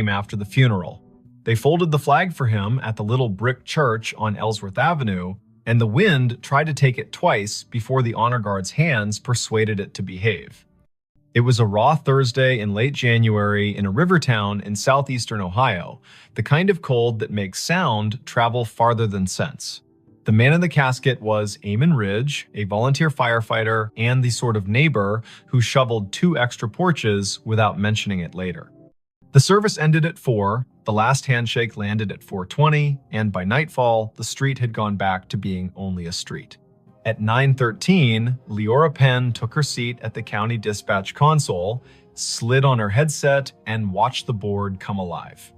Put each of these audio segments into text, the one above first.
came after the funeral. They folded the flag for him at the little brick church on Ellsworth Avenue, and the wind tried to take it twice before the honor guard's hands persuaded it to behave. It was a raw Thursday in late January in a river town in southeastern Ohio, the kind of cold that makes sound travel farther than sense. The man in the casket was Eamon Ridge, a volunteer firefighter and the sort of neighbor who shoveled 2 extra porches without mentioning it later. The service ended at 4, the last handshake landed at 4:20, and by nightfall, the street had gone back to being only a street. At 9:13, Leora Penn took her seat at the county dispatch console, slid on her headset, and watched the board come alive.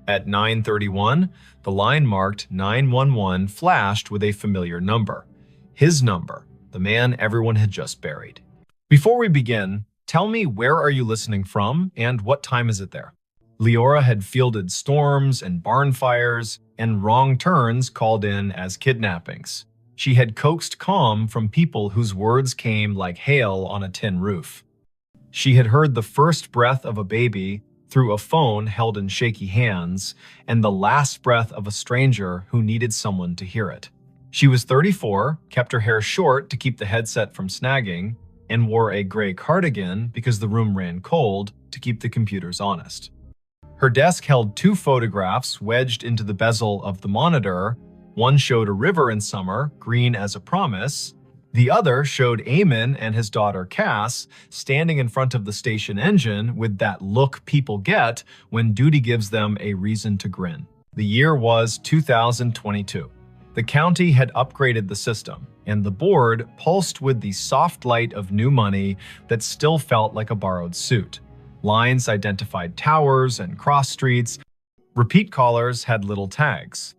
At 9:31, the line marked 911 flashed with a familiar number. His number, the man everyone had just buried. Before we begin, tell me, where are you listening from and what time is it there? Leora had fielded storms and barn fires, and wrong turns called in as kidnappings. She had coaxed calm from people whose words came like hail on a tin roof. She had heard the first breath of a baby through a phone held in shaky hands, and the last breath of a stranger who needed someone to hear it. She was 34, kept her hair short to keep the headset from snagging, and wore a gray cardigan because the room ran cold to keep the computers honest. Her desk held 2 photographs wedged into the bezel of the monitor. One showed a river in summer, green as a promise. The other showed Eamon and his daughter Cass standing in front of the station engine with that look people get when duty gives them a reason to grin. The year was 2022. The county had upgraded the system, and the board pulsed with the soft light of new money that still felt like a borrowed suit. Lines identified towers and cross streets. Repeat callers had little tags.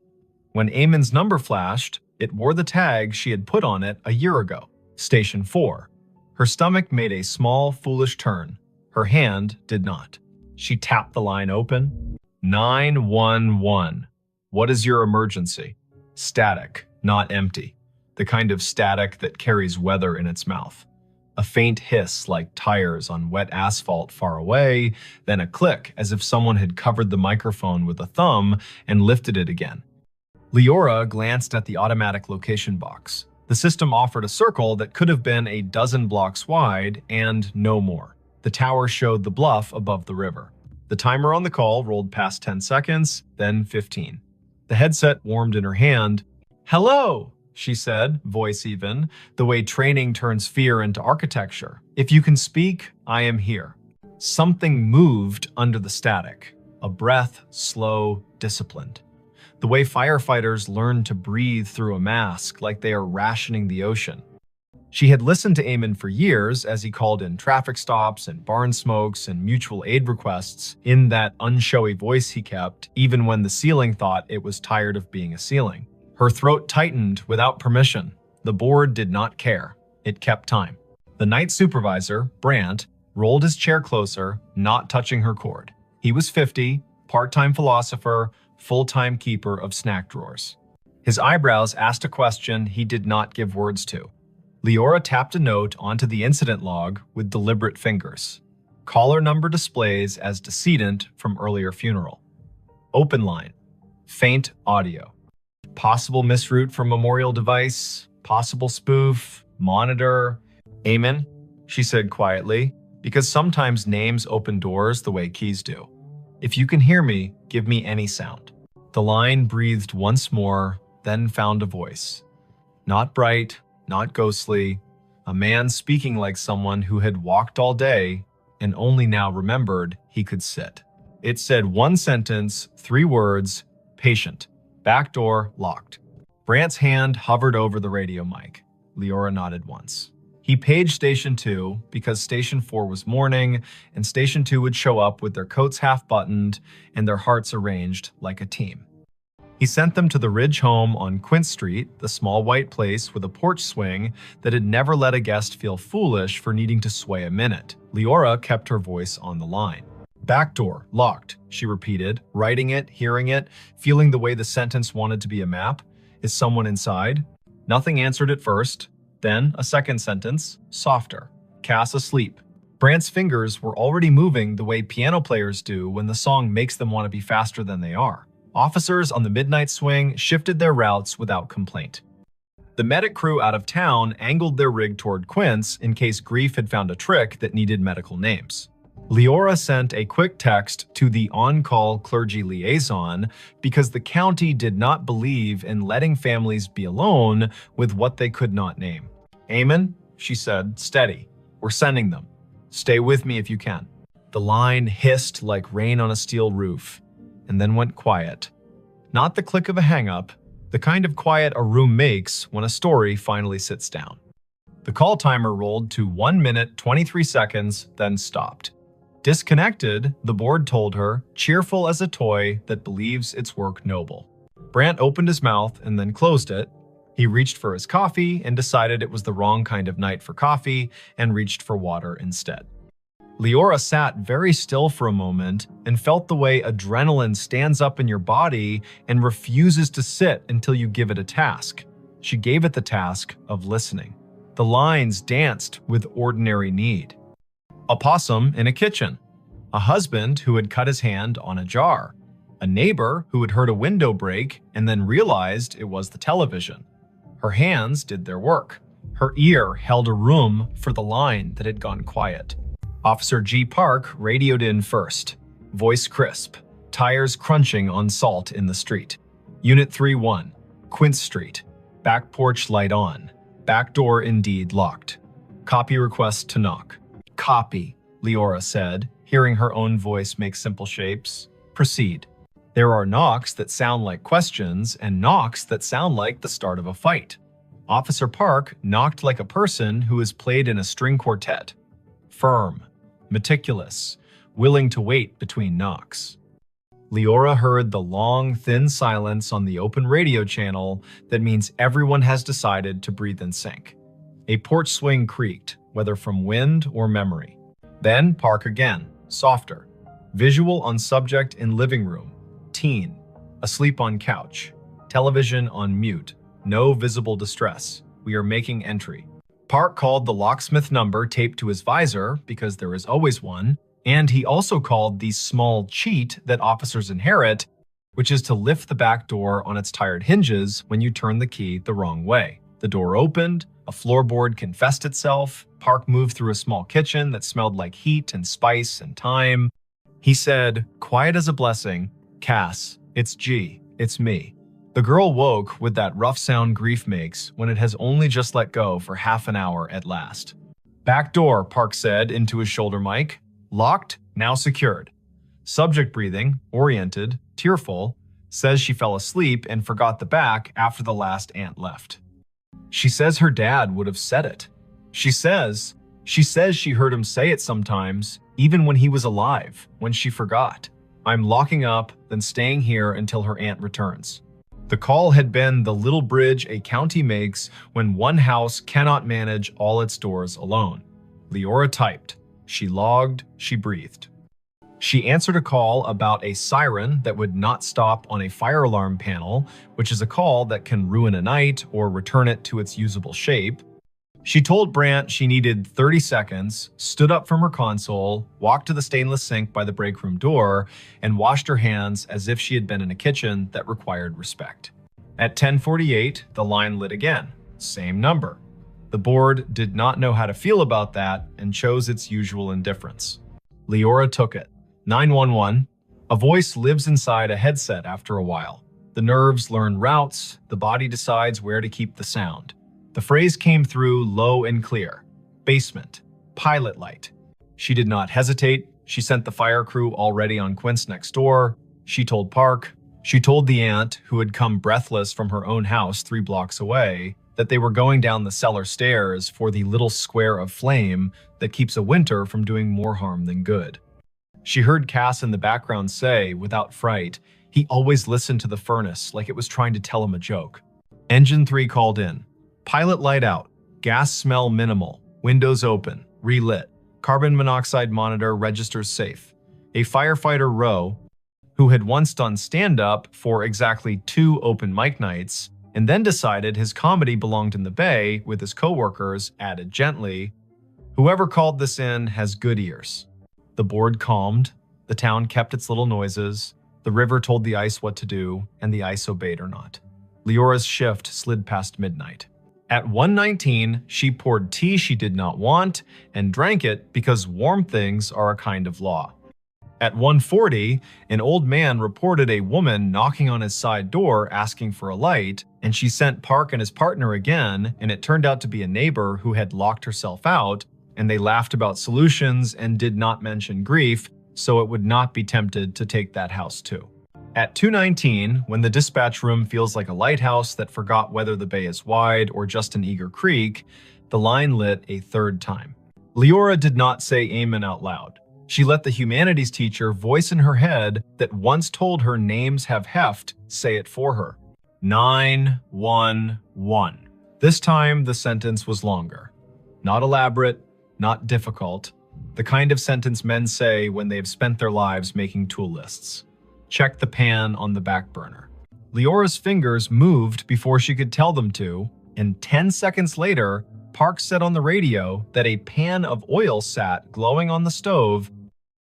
When Eamon's number flashed, it wore the tag she had put on it a year ago, Station 4. Her stomach made a small, foolish turn. Her hand did not. She tapped the line open. 911. What is your emergency? Static, not empty. The kind of static that carries weather in its mouth. A faint hiss like tires on wet asphalt far away, then a click as if someone had covered the microphone with a thumb and lifted it again. Leora glanced at the automatic location box. The system offered a circle that could have been a dozen blocks wide and no more. The tower showed the bluff above the river. The timer on the call rolled past 10 seconds, then 15. The headset warmed in her hand. "Hello," she said, voice even, the way training turns fear into architecture. "If you can speak, I am here." Something moved under the static. A breath, slow, disciplined. The way firefighters learn to breathe through a mask like they are rationing the ocean. She had listened to Eamon for years as he called in traffic stops and barn smokes and mutual aid requests in that unshowy voice he kept, even when the ceiling thought it was tired of being a ceiling. Her throat tightened without permission. The board did not care. It kept time. The night supervisor, Brandt, rolled his chair closer, not touching her cord. He was 50, part-time philosopher, full-time keeper of snack drawers. His eyebrows asked a question he did not give words to. Leora tapped a note onto the incident log with deliberate fingers. Caller number displays as decedent from earlier funeral. Open line. Faint audio. Possible misroute for memorial device. Possible spoof. Monitor. "Eamon," she said quietly, because sometimes names open doors the way keys do. "If you can hear me, give me any sound." The line breathed once more, then found a voice. Not bright, not ghostly, a man speaking like someone who had walked all day and only now remembered he could sit. It said one sentence, 3 words, patient, back door locked. Brandt's hand hovered over the radio mic. Leora nodded once. He paged Station 2 because Station 4 was morning, and Station 2 would show up with their coats half-buttoned and their hearts arranged like a team. He sent them to the Ridge home on Quint Street, the small white place with a porch swing that had never let a guest feel foolish for needing to sway a minute. Leora kept her voice on the line. "Back door, locked," she repeated, writing it, hearing it, feeling the way the sentence wanted to be a map. "Is someone inside?" Nothing answered at first. Then a second sentence, softer. "Cass asleep." Brant's fingers were already moving the way piano players do when the song makes them want to be faster than they are. Officers on the midnight swing shifted their routes without complaint. The medic crew out of town angled their rig toward Quince in case Grief had found a trick that needed medical names. Leora sent a quick text to the on-call clergy liaison because the county did not believe in letting families be alone with what they could not name. "Amen," she said, "steady. We're sending them. Stay with me if you can." The line hissed like rain on a steel roof, and then went quiet. Not the click of a hang-up, the kind of quiet a room makes when a story finally sits down. The call timer rolled to 1 minute 23 seconds, then stopped. Disconnected, the board told her, cheerful as a toy that believes its work noble. Brant opened his mouth and then closed it. He reached for his coffee and decided it was the wrong kind of night for coffee and reached for water instead. Leora sat very still for a moment and felt the way adrenaline stands up in your body and refuses to sit until you give it a task. She gave it the task of listening. The lines danced with ordinary need. A possum in a kitchen. A husband who had cut his hand on a jar. A neighbor who had heard a window break and then realized it was the television. Her hands did their work. Her ear held a room for the line that had gone quiet. Officer G. Park radioed in first. Voice crisp. Tires crunching on salt in the street. Unit 3-1. Quince Street. Back porch light on. Back door indeed locked. Copy request to knock. "Copy," Leora said, hearing her own voice make simple shapes. "Proceed." There are knocks that sound like questions and knocks that sound like the start of a fight. Officer Park knocked like a person who has played in a string quartet. Firm, meticulous, willing to wait between knocks. Leora heard the long, thin silence on the open radio channel that means everyone has decided to breathe in sync. A porch swing creaked, whether from wind or memory. Then Park again, softer. Visual on subject in living room. Teen. Asleep on couch. Television on mute. No visible distress. We are making entry. Park called the locksmith number taped to his visor, because there is always one, and he also called the small cheat that officers inherit, which is to lift the back door on its tired hinges when you turn the key the wrong way. The door opened, a floorboard confessed itself. Park moved through a small kitchen that smelled like heat and spice and thyme. He said, quiet as a blessing, "Cass, it's G, it's me." The girl woke with that rough sound grief makes when it has only just let go for half an hour at last. "Back door," Park said into his shoulder mic. "Locked, now secured." Subject breathing, oriented, tearful, says she fell asleep and forgot the back after the last aunt left. She says her dad would have said it. She says she heard him say it sometimes, even when he was alive, when she forgot. "I'm locking up, then staying here until her aunt returns." The call had been the little bridge a county makes when one house cannot manage all its doors alone. Leora typed. She logged, she breathed. She answered a call about a siren that would not stop on a fire alarm panel, which is a call that can ruin a night or return it to its usable shape. She told Brant she needed 30 seconds, stood up from her console, walked to the stainless sink by the break room door, and washed her hands as if she had been in a kitchen that required respect. At 10:48, the line lit again. Same number. The board did not know how to feel about that and chose its usual indifference. Leora took it. 911. A voice lives inside a headset after a while. The nerves learn routes, the body decides where to keep the sound. The phrase came through low and clear. Basement. Pilot light. She did not hesitate. She sent the fire crew already on Quince next door. She told Park. She told the aunt, who had come breathless from her own house 3 blocks away, that they were going down the cellar stairs for the little square of flame that keeps a winter from doing more harm than good. She heard Cass in the background say, without fright, he always listened to the furnace like it was trying to tell him a joke. Engine 3 called in. Pilot light out. Gas smell minimal. Windows open. Relit. Carbon monoxide monitor registers safe. A firefighter Rowe, who had once done stand-up for exactly 2 open mic nights, and then decided his comedy belonged in the bay with his coworkers, added gently, Whoever called this in has good ears. The board calmed, the town kept its little noises, the river told the ice what to do, and the ice obeyed or not. Leora's shift slid past midnight. At 1:19, she poured tea she did not want and drank it because warm things are a kind of law. At 1:40, an old man reported a woman knocking on his side door asking for a light, and she sent Park and his partner again, and it turned out to be a neighbor who had locked herself out, and they laughed about solutions and did not mention grief, so it would not be tempted to take that house too. At 2:19, when the dispatch room feels like a lighthouse that forgot whether the bay is wide or just an eager creek, the line lit a third time. Leora did not say amen out loud. She let the humanities teacher voice in her head that once told her names have heft say it for her. 911. This time the sentence was longer. Not elaborate, not difficult. The kind of sentence men say when they've spent their lives making tool lists. Check the pan on the back burner. Leora's fingers moved before she could tell them to, and 10 seconds later, Park said on the radio that a pan of oil sat glowing on the stove,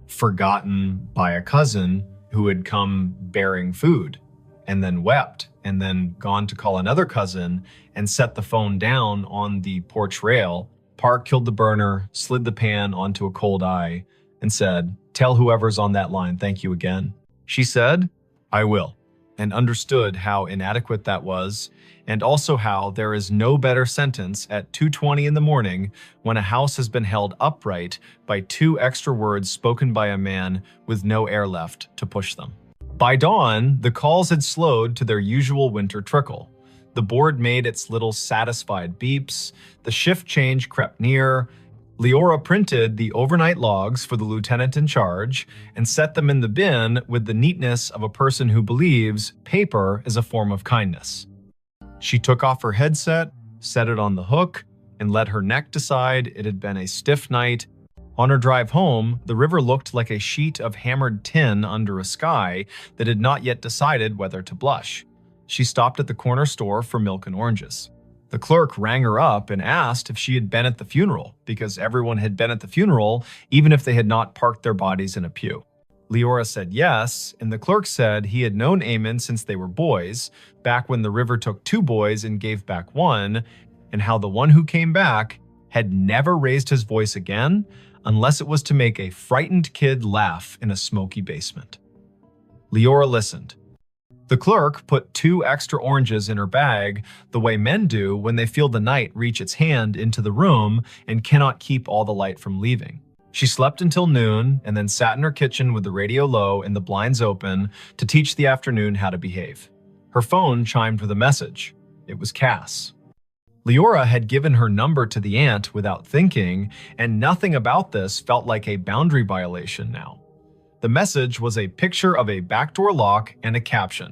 forgotten by a cousin who had come bearing food, and then wept, and then gone to call another cousin and set the phone down on the porch rail. Park killed the burner, slid the pan onto a cold eye, and said, "Tell whoever's on that line thank you again." She said, "I will," and understood how inadequate that was, and also how there is no better sentence at 2:20 in the morning when a house has been held upright by 2 extra words spoken by a man with no air left to push them. By dawn, the calls had slowed to their usual winter trickle. The board made its little satisfied beeps, the shift change crept near. Leora printed the overnight logs for the lieutenant in charge and set them in the bin with the neatness of a person who believes paper is a form of kindness. She took off her headset, set it on the hook, and let her neck decide it had been a stiff night. On her drive home, the river looked like a sheet of hammered tin under a sky that had not yet decided whether to blush. She stopped at the corner store for milk and oranges. The clerk rang her up and asked if she had been at the funeral, because everyone had been at the funeral, even if they had not parked their bodies in a pew. Leora said yes, and the clerk said he had known Eamon since they were boys, back when the river took 2 boys and gave back 1, and how the one who came back had never raised his voice again, unless it was to make a frightened kid laugh in a smoky basement. Leora listened. The clerk put 2 extra oranges in her bag, the way men do when they feel the night reach its hand into the room and cannot keep all the light from leaving. She slept until noon and then sat in her kitchen with the radio low and the blinds open to teach the afternoon how to behave. Her phone chimed with a message. It was Cass. Leora had given her number to the aunt without thinking, and nothing about this felt like a boundary violation now. The message was a picture of a backdoor lock and a caption.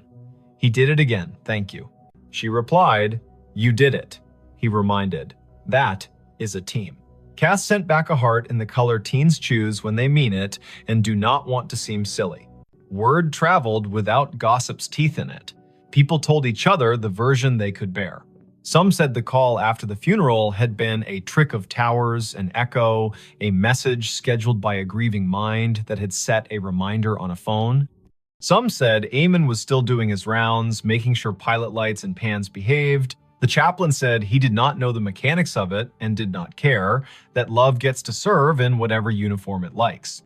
"He did it again, thank you." She replied, "You did it." He reminded, "That is a team." Cass sent back a heart in the color teens choose when they mean it and do not want to seem silly. Word traveled without gossip's teeth in it. People told each other the version they could bear. Some said the call after the funeral had been a trick of towers, an echo, a message scheduled by a grieving mind that had set a reminder on a phone. Some said Eamon was still doing his rounds, making sure pilot lights and pans behaved. The chaplain said he did not know the mechanics of it and did not care, that love gets to serve in whatever uniform it likes.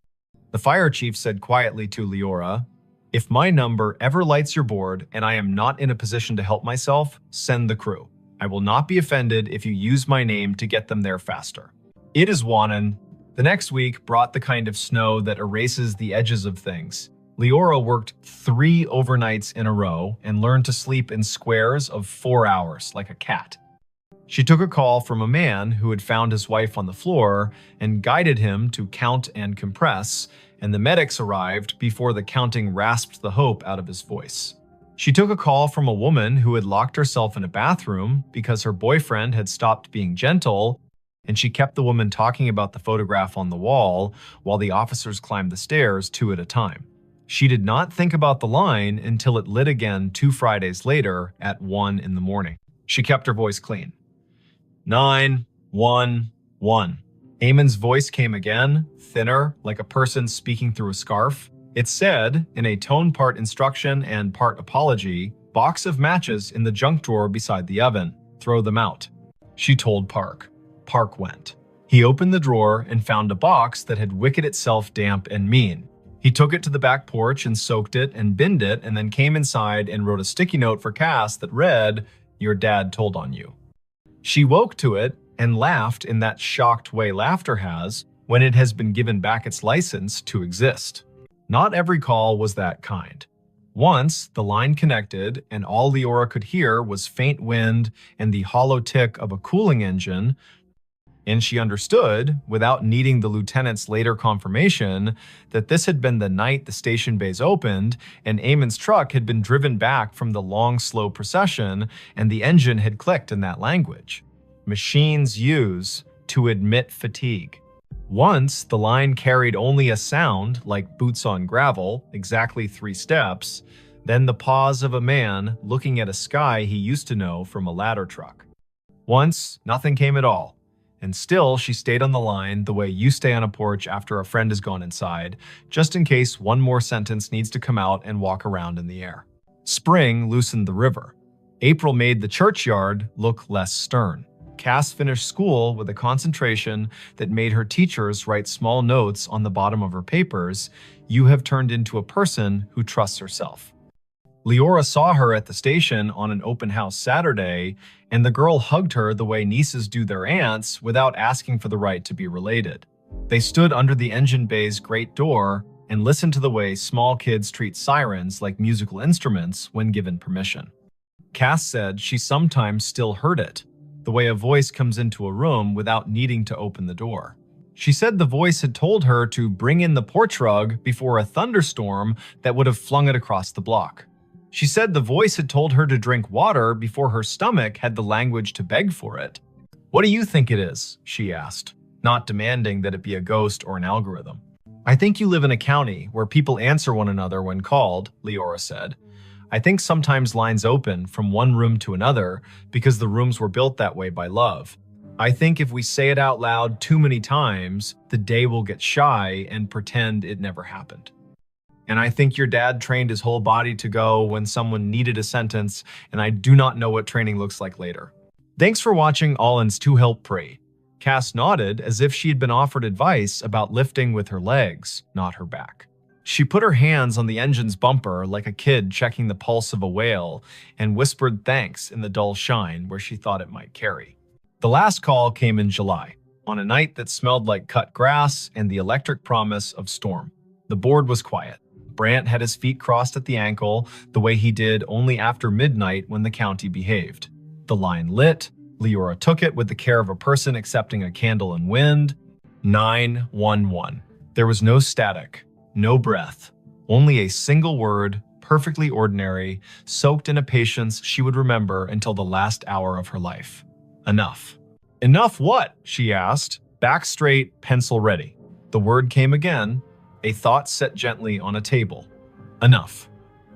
The fire chief said quietly to Leora, "If my number ever lights your board and I am not in a position to help myself, send the crew. I will not be offended if you use my name to get them there faster." It is Wannon. The next week brought the kind of snow that erases the edges of things. Leora worked 3 overnights in a row and learned to sleep in squares of 4 hours like a cat. She took a call from a man who had found his wife on the floor and guided him to count and compress, and the medics arrived before the counting rasped the hope out of his voice. She took a call from a woman who had locked herself in a bathroom because her boyfriend had stopped being gentle, and she kept the woman talking about the photograph on the wall while the officers climbed the stairs 2 at a time. She did not think about the line until it lit again 2 Fridays later at 1 in the morning. She kept her voice clean. 911. Eamon's voice came again, thinner, like a person speaking through a scarf. It said, in a tone part instruction and part apology, "Box of matches in the junk drawer beside the oven. Throw them out." She told Park. Park went. He opened the drawer and found a box that had wicked itself damp and mean. He took it to the back porch and soaked it and binned it, and then came inside and wrote a sticky note for Cass that read, "Your dad told on you." She woke to it and laughed in that shocked way laughter has when it has been given back its license to exist. Not every call was that kind. Once, the line connected, and all Leora could hear was faint wind and the hollow tick of a cooling engine, and she understood, without needing the lieutenant's later confirmation, that this had been the night the station bays opened, and Eamon's truck had been driven back from the long, slow procession, and the engine had clicked in that language. Machines use to admit fatigue. Once, the line carried only a sound, like boots on gravel, exactly 3 steps, then the pause of a man looking at a sky he used to know from a ladder truck. Once, nothing came at all. And still, she stayed on the line the way you stay on a porch after a friend has gone inside, just in case one more sentence needs to come out and walk around in the air. Spring loosened the river. April made the churchyard look less stern. Cass finished school with a concentration that made her teachers write small notes on the bottom of her papers. "You have turned into a person who trusts herself." Leora saw her at the station on an open house Saturday, and the girl hugged her the way nieces do their aunts without asking for the right to be related. They stood under the engine bay's great door and listened to the way small kids treat sirens like musical instruments when given permission. Cass said she sometimes still heard it, the way a voice comes into a room without needing to open the door. She said the voice had told her to bring in the porch rug before a thunderstorm that would have flung it across the block. She said the voice had told her to drink water before her stomach had the language to beg for it. "What do you think it is?" she asked, not demanding that it be a ghost or an algorithm. "I think you live in a county where people answer one another when called," Leora said. "I think sometimes lines open from one room to another because the rooms were built that way by love. I think if we say it out loud too many times, the day will get shy and pretend it never happened. And I think your dad trained his whole body to go when someone needed a sentence, and I do not know what training looks like later." Thanks for watching Allen's To Help Pray. Cass nodded as if she had been offered advice about lifting with her legs, not her back. She put her hands on the engine's bumper like a kid checking the pulse of a whale and whispered thanks in the dull shine where she thought it might carry. The last call came in July, on a night that smelled like cut grass and the electric promise of storm. The board was quiet. Brant had his feet crossed at the ankle, the way he did only after midnight when the county behaved. The line lit. Leora took it with the care of a person accepting a candle in wind. 911. There was no static, no breath, only a single word, perfectly ordinary, soaked in a patience she would remember until the last hour of her life. Enough. "Enough what?" she asked. Back straight, pencil ready. The word came again, a thought set gently on a table. Enough.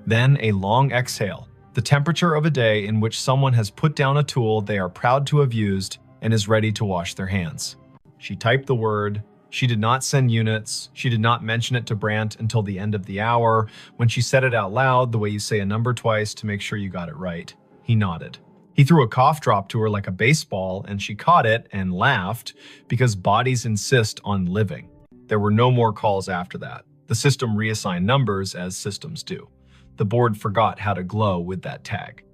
Then a long exhale, the temperature of a day in which someone has put down a tool they are proud to have used and is ready to wash their hands. She typed the word. She did not send units. She did not mention it to Brant until the end of the hour, when she said it out loud the way you say a number twice to make sure you got it right. He nodded. He threw a cough drop to her like a baseball, and she caught it and laughed because bodies insist on living. There were no more calls after that. The system reassigned numbers as systems do. The board forgot how to glow with that tag.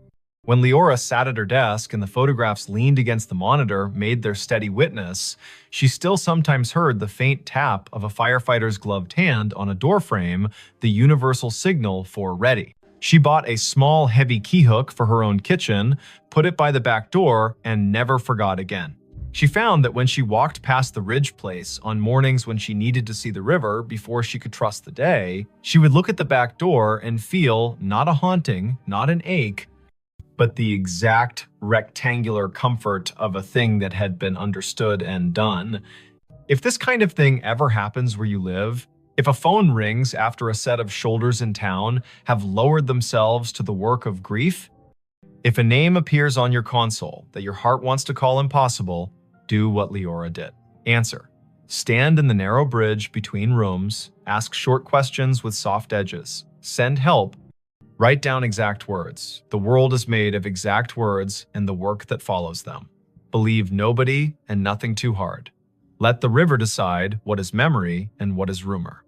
When Leora sat at her desk and the photographs leaned against the monitor made their steady witness, she still sometimes heard the faint tap of a firefighter's gloved hand on a doorframe, the universal signal for ready. She bought a small, heavy key hook for her own kitchen, put it by the back door, and never forgot again. She found that when she walked past the Ridge place on mornings when she needed to see the river before she could trust the day, she would look at the back door and feel not a haunting, not an ache, but the exact rectangular comfort of a thing that had been understood and done. If this kind of thing ever happens where you live, if a phone rings after a set of shoulders in town have lowered themselves to the work of grief, if a name appears on your console that your heart wants to call impossible, do what Leora did. Answer. Stand in the narrow bridge between rooms, ask short questions with soft edges, send help, write down exact words. The world is made of exact words and the work that follows them. Believe nobody and nothing too hard. Let the river decide what is memory and what is rumor.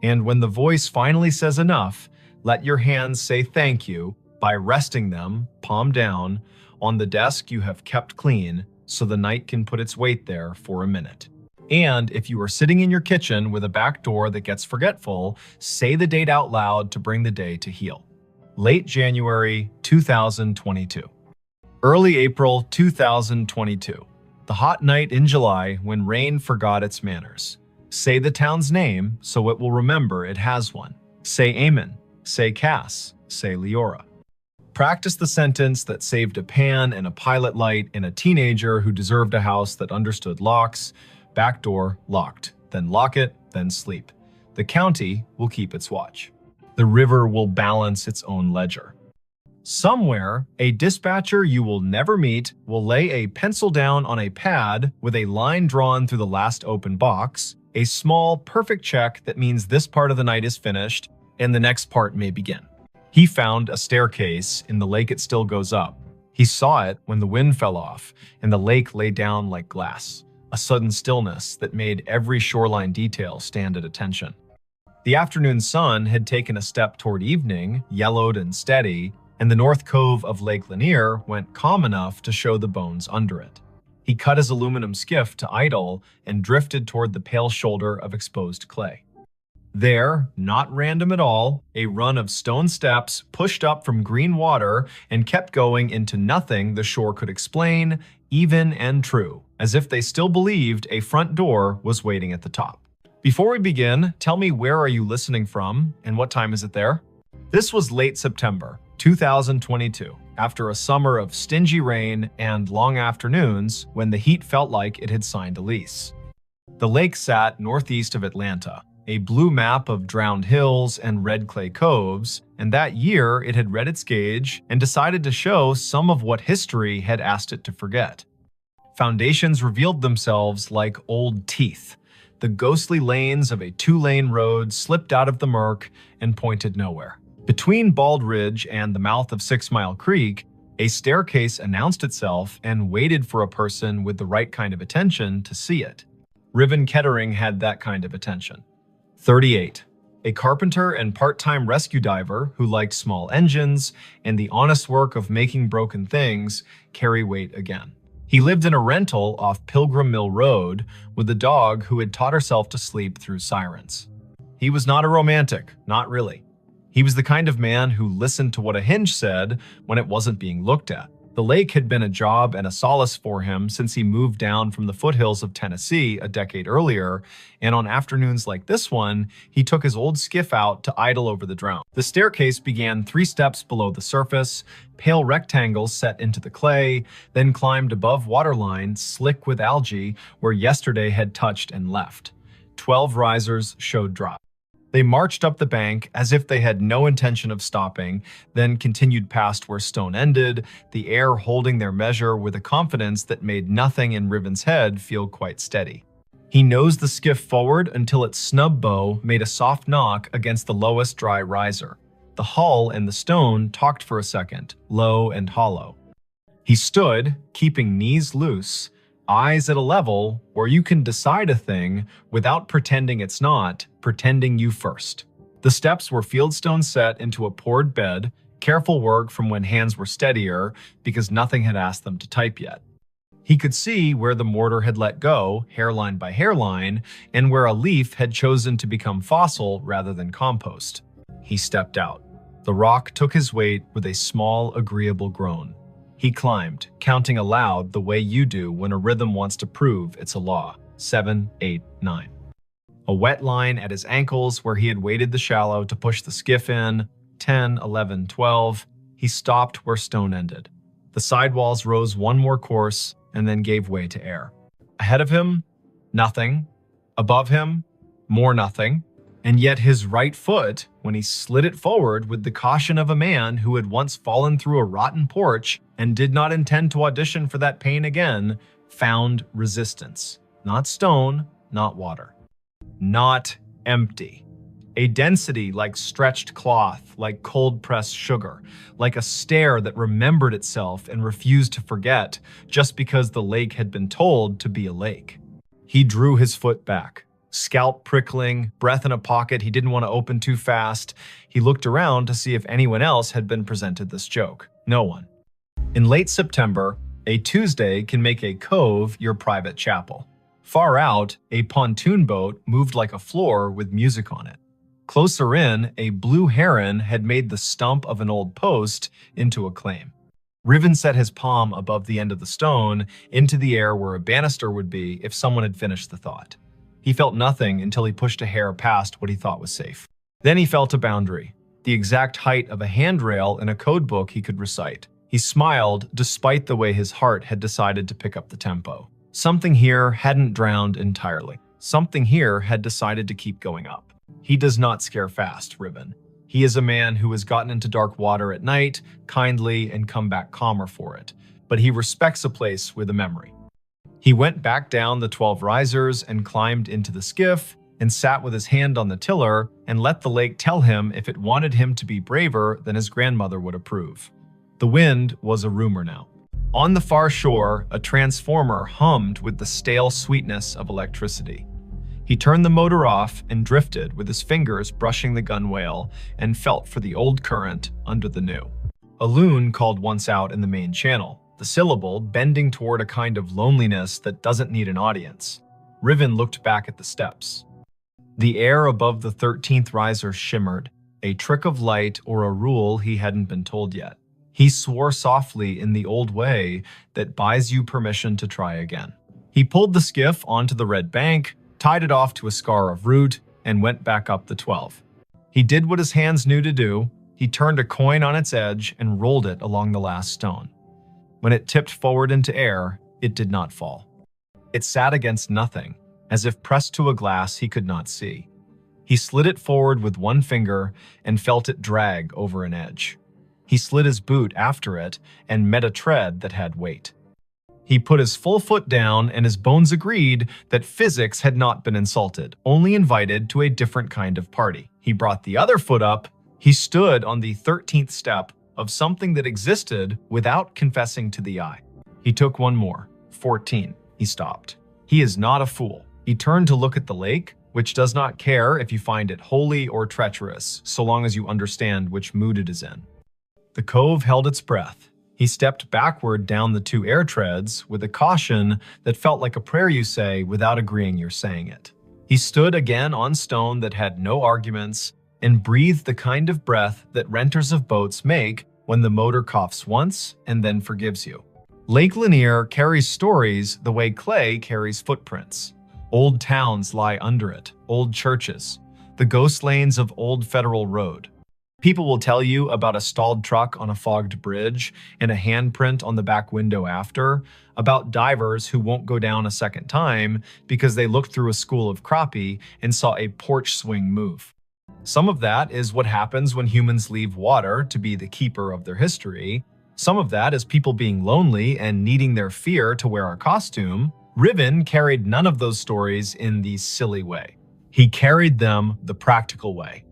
And when the voice finally says enough, let your hands say thank you by resting them, palm down, on the desk you have kept clean so the night can put its weight there for a minute. And if you are sitting in your kitchen with a back door that gets forgetful, say the date out loud to bring the day to heal. Late January 2022. Early April 2022. The hot night in July when rain forgot its manners. Say the town's name so it will remember it has one. Say Amen. Say Cass. Say Leora. Practice the sentence that saved a pan and a pilot light in a teenager who deserved a house that understood locks. Back door locked. Then lock it, then sleep. The county will keep its watch. The river will balance its own ledger. Somewhere, a dispatcher you will never meet will lay a pencil down on a pad with a line drawn through the last open box, a small, perfect check that means this part of the night is finished and the next part may begin. He found a staircase in the lake it still goes up. He saw it when the wind fell off and the lake lay down like glass. A sudden stillness that made every shoreline detail stand at attention. The afternoon sun had taken a step toward evening, yellowed and steady, and the north cove of Lake Lanier went calm enough to show the bones under it. He cut his aluminum skiff to idle and drifted toward the pale shoulder of exposed clay. There, not random at all, a run of stone steps pushed up from green water and kept going into nothing the shore could explain, even and true, as if they still believed a front door was waiting at the top. Before we begin, tell me where are you listening from and what time is it there? This was late September 2022, after a summer of stingy rain and long afternoons when the heat felt like it had signed a lease. The lake sat northeast of Atlanta, a blue map of drowned hills and red clay coves, and that year it had read its gauge and decided to show some of what history had asked it to forget. Foundations revealed themselves like old teeth. The ghostly lanes of a two-lane road slipped out of the murk and pointed nowhere. Between Bald Ridge and the mouth of 6 Mile Creek, a staircase announced itself and waited for a person with the right kind of attention to see it. Riven Kettering had that kind of attention. 38. A carpenter and part-time rescue diver who liked small engines and the honest work of making broken things carry weight again. He lived in a rental off Pilgrim Mill Road with a dog who had taught herself to sleep through sirens. He was not a romantic, not really. He was the kind of man who listened to what a hinge said when it wasn't being looked at. The lake had been a job and a solace for him since he moved down from the foothills of Tennessee a decade earlier, and on afternoons like this one, he took his old skiff out to idle over the drown. The staircase began 3 steps below the surface, pale rectangles set into the clay, then climbed above waterline, slick with algae, where yesterday had touched and left. 12 risers showed drop. They marched up the bank as if they had no intention of stopping, then continued past where stone ended, the air holding their measure with a confidence that made nothing in Riven's head feel quite steady. He nosed the skiff forward until its snub bow made a soft knock against the lowest dry riser. The hull and the stone talked for a second, low and hollow. He stood, keeping knees loose, eyes at a level where you can decide a thing without pretending it's not, pretending you first. The steps were fieldstone set into a poured bed, careful work from when hands were steadier because nothing had asked them to type yet. He could see where the mortar had let go, hairline by hairline, and where a leaf had chosen to become fossil rather than compost. He stepped out. The rock took his weight with a small, agreeable groan. He climbed, counting aloud the way you do when a rhythm wants to prove it's a law. 7, 8, 9. A wet line at his ankles where he had waded the shallow to push the skiff in. 10, 11, 12. He stopped where stone ended. The sidewalls rose one more course and then gave way to air. Ahead of him, nothing. Above him, more nothing. And yet his right foot, when he slid it forward with the caution of a man who had once fallen through a rotten porch and did not intend to audition for that pain again, found resistance. Not stone, not water. Not empty. A density like stretched cloth, like cold-pressed sugar, like a stare that remembered itself and refused to forget just because the lake had been told to be a lake. He drew his foot back, scalp prickling, breath in a pocket he didn't want to open too fast. He looked around to see if anyone else had been presented this joke. No one. In late September, a Tuesday can make a cove your private chapel. Far out, a pontoon boat moved like a floor with music on it. Closer in, a blue heron had made the stump of an old post into a claim. Riven set his palm above the end of the stone into the air where a banister would be if someone had finished the thought. He felt nothing until he pushed a hair past what he thought was safe. Then he felt a boundary, the exact height of a handrail in a code book he could recite. He smiled despite the way his heart had decided to pick up the tempo. Something here hadn't drowned entirely. Something here had decided to keep going up. He does not scare fast, Riven. He is a man who has gotten into dark water at night, kindly, and come back calmer for it. But he respects a place with a memory. He went back down the 12 risers and climbed into the skiff and sat with his hand on the tiller and let the lake tell him if it wanted him to be braver than his grandmother would approve. The wind was a rumor now. On the far shore, a transformer hummed with the stale sweetness of electricity. He turned the motor off and drifted with his fingers brushing the gunwale and felt for the old current under the new. A loon called once out in the main channel, the syllable bending toward a kind of loneliness that doesn't need an audience. Riven looked back at the steps. The air above the 13th riser shimmered, a trick of light or a rule he hadn't been told yet. He swore softly in the old way that buys you permission to try again. He pulled the skiff onto the red bank, tied it off to a scar of root, and went back up the 12. He did what his hands knew to do. He turned a coin on its edge and rolled it along the last stone. When it tipped forward into air, it did not fall. It sat against nothing, as if pressed to a glass he could not see. He slid it forward with one finger and felt it drag over an edge. He slid his boot after it and met a tread that had weight. He put his full foot down and his bones agreed that physics had not been insulted, only invited to a different kind of party. He brought the other foot up. He stood on the 13th step of something that existed without confessing to the eye. He took one more. 14. He stopped. He is not a fool. He turned to look at the lake, which does not care if you find it holy or treacherous, so long as you understand which mood it is in. The cove held its breath. He stepped backward down the 2 air treads with a caution that felt like a prayer you say without agreeing you're saying it. He stood again on stone that had no arguments and breathed the kind of breath that renters of boats make when the motor coughs once and then forgives you. Lake Lanier carries stories the way clay carries footprints. Old towns lie under it, old churches, the ghost lanes of Old Federal Road. People will tell you about a stalled truck on a fogged bridge and a handprint on the back window after, about divers who won't go down a second time because they looked through a school of crappie and saw a porch swing move. Some of that is what happens when humans leave water to be the keeper of their history. Some of that is people being lonely and needing their fear to wear a costume. Riven carried none of those stories in the silly way. He carried them the practical way.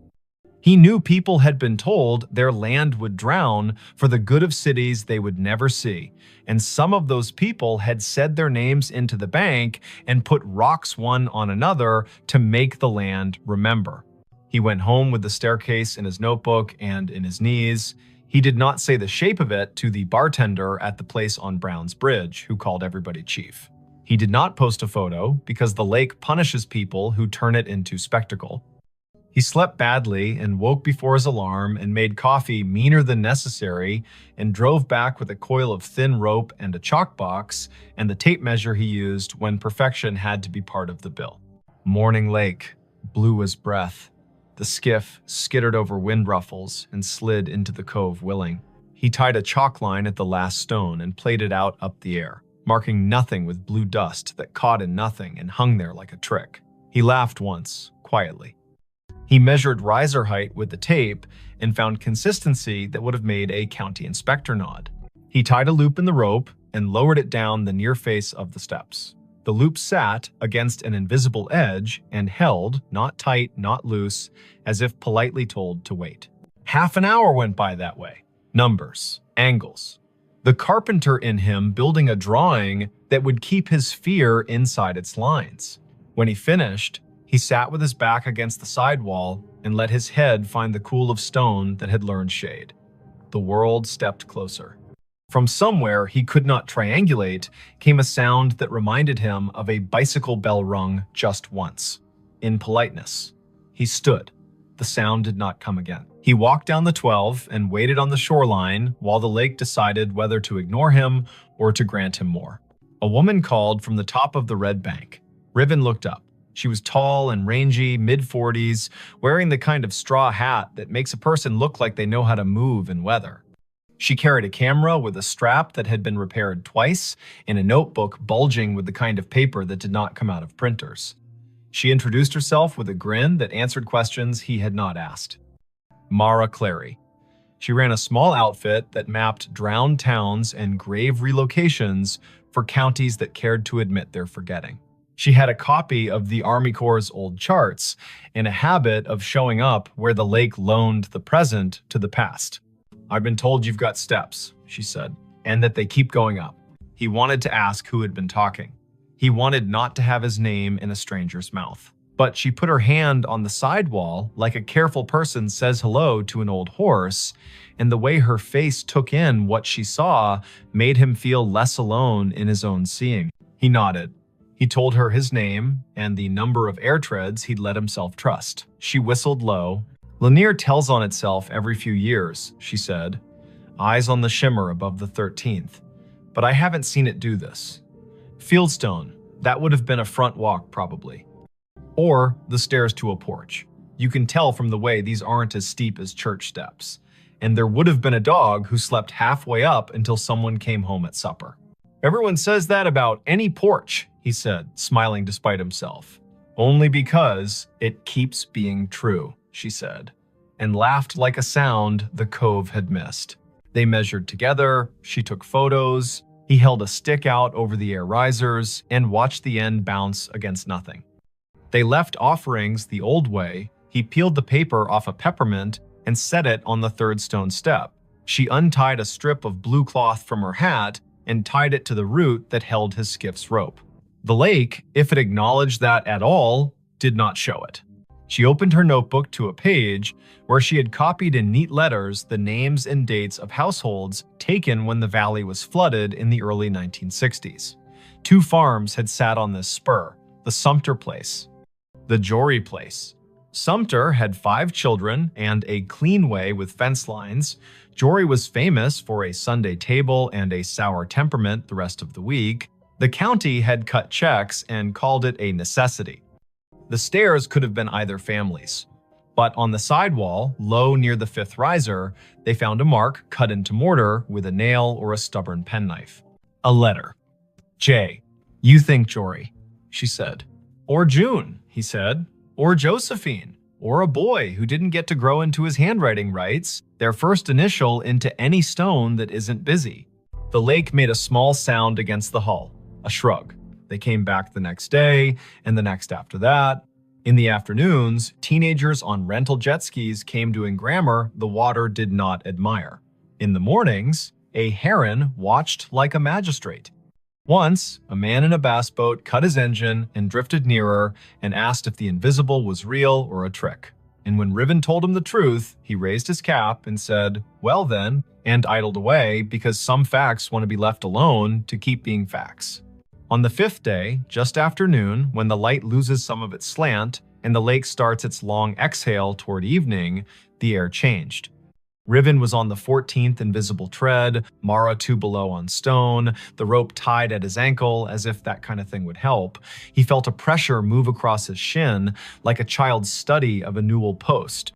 He knew people had been told their land would drown for the good of cities they would never see, and some of those people had said their names into the bank and put rocks one on another to make the land remember. He went home with the staircase in his notebook and in his knees. He did not say the shape of it to the bartender at the place on Brown's Bridge, who called everybody chief. He did not post a photo because the lake punishes people who turn it into spectacle. He slept badly and woke before his alarm and made coffee meaner than necessary and drove back with a coil of thin rope and a chalk box and the tape measure he used when perfection had to be part of the bill. Morning Lake, blue as breath. The skiff skittered over wind ruffles and slid into the cove willing. He tied a chalk line at the last stone and played it out up the air, marking nothing with blue dust that caught in nothing and hung there like a trick. He laughed once, quietly. He measured riser height with the tape and found consistency that would have made a county inspector nod. He tied a loop in the rope and lowered it down the near face of the steps. The loop sat against an invisible edge and held, not tight, not loose, as if politely told to wait. Half an hour went by that way. Numbers, angles. The carpenter in him building a drawing that would keep his fear inside its lines. When he finished, he sat with his back against the sidewall and let his head find the cool of stone that had learned shade. The world stepped closer. From somewhere he could not triangulate came a sound that reminded him of a bicycle bell rung just once. In politeness, he stood. The sound did not come again. He walked down the 12 and waited on the shoreline while the lake decided whether to ignore him or to grant him more. A woman called from the top of the red bank. Riven looked up. She was tall and rangy, mid-40s, wearing the kind of straw hat that makes a person look like they know how to move in weather. She carried a camera with a strap that had been repaired twice and a notebook bulging with the kind of paper that did not come out of printers. She introduced herself with a grin that answered questions he had not asked. Mara Clary. She ran a small outfit that mapped drowned towns and grave relocations for counties that cared to admit their forgetting. She had a copy of the Army Corps' old charts and a habit of showing up where the lake loaned the present to the past. "I've been told you've got steps," she said, "and that they keep going up." He wanted to ask who had been talking. He wanted not to have his name in a stranger's mouth. But she put her hand on the sidewall like a careful person says hello to an old horse, and the way her face took in what she saw made him feel less alone in his own seeing. He nodded. He told her his name and the number of air treads he'd let himself trust. She whistled low. "Lanier tells on itself every few years," she said, eyes on the shimmer above the 13th. "But I haven't seen it do this. Fieldstone, that would have been a front walk probably. Or the stairs to a porch. You can tell from the way these aren't as steep as church steps. And there would have been a dog who slept halfway up until someone came home at supper." "Everyone says that about any porch," he said, smiling despite himself. "Only because it keeps being true," she said, and laughed like a sound the cove had missed. They measured together, she took photos, he held a stick out over the air risers and watched the end bounce against nothing. They left offerings the old way. He peeled the paper off a peppermint and set it on the third stone step. She untied a strip of blue cloth from her hat and tied it to the root that held his skiff's rope. The lake, if it acknowledged that at all, did not show it. She opened her notebook to a page where she had copied in neat letters the names and dates of households taken when the valley was flooded in the early 1960s. 2 farms had sat on this spur, the Sumter place, the Jory place. Sumter had 5 children and a clean way with fence lines. Jory was famous for a Sunday table and a sour temperament the rest of the week. The county had cut checks and called it a necessity. The stairs could have been either family's. But on the sidewall, low near the 5th riser, they found a mark cut into mortar with a nail or a stubborn penknife. A letter. "Jay, you think Jory," she said. "Or June," he said. "Or Josephine. Or a boy who didn't get to grow into his handwriting rights, their first initial into any stone that isn't busy." The lake made a small sound against the hull, a shrug. They came back the next day, and the next after that. In the afternoons, teenagers on rental jet skis came to Ingrammer the water did not admire. In the mornings, a heron watched like a magistrate. Once, a man in a bass boat cut his engine and drifted nearer and asked if the invisible was real or a trick. And when Riven told him the truth, he raised his cap and said, "Well then," and idled away because some facts want to be left alone to keep being facts. On the 5th day, just after noon, when the light loses some of its slant and the lake starts its long exhale toward evening, the air changed. Riven was on the 14th invisible tread, Mara 2 below on stone, the rope tied at his ankle as if that kind of thing would help. He felt a pressure move across his shin like a child's study of a newel post.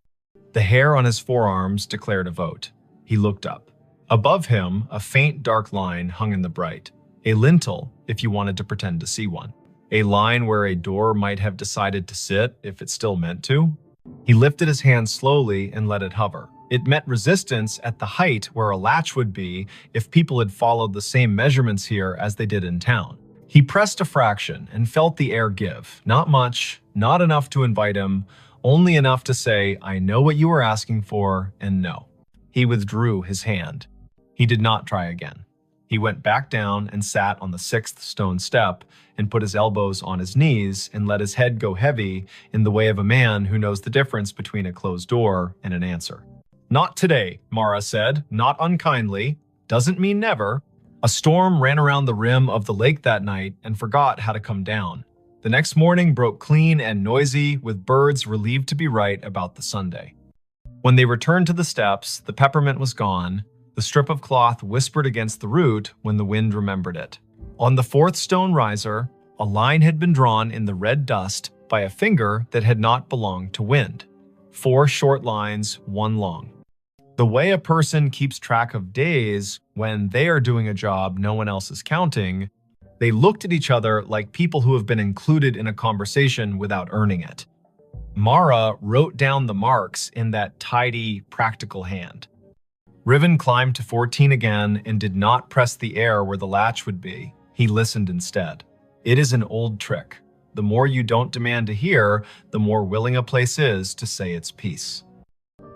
The hair on his forearms declared a vote. He looked up. Above him, a faint dark line hung in the bright. A lintel, if you wanted to pretend to see one. A line where a door might have decided to sit if it still meant to. He lifted his hand slowly and let it hover. It met resistance at the height where a latch would be if people had followed the same measurements here as they did in town. He pressed a fraction and felt the air give. Not much, not enough to invite him, only enough to say, "I know what you were asking for," and no. He withdrew his hand. He did not try again. He went back down and sat on the 6th stone step and put his elbows on his knees and let his head go heavy in the way of a man who knows the difference between a closed door and an answer. "Not today," Mara said, not unkindly. "Doesn't mean never." A storm ran around the rim of the lake that night and forgot how to come down. The next morning broke clean and noisy, with birds relieved to be right about the Sunday. When they returned to the steps, the peppermint was gone. The strip of cloth whispered against the root when the wind remembered it. On the 4th stone riser, a line had been drawn in the red dust by a finger that had not belonged to wind. 4 short lines, 1 long. The way a person keeps track of days when they are doing a job no one else is counting, they looked at each other like people who have been included in a conversation without earning it. Mara wrote down the marks in that tidy, practical hand. Riven climbed to 14 again and did not press the air where the latch would be. He listened instead. It is an old trick. The more you don't demand to hear, the more willing a place is to say its piece.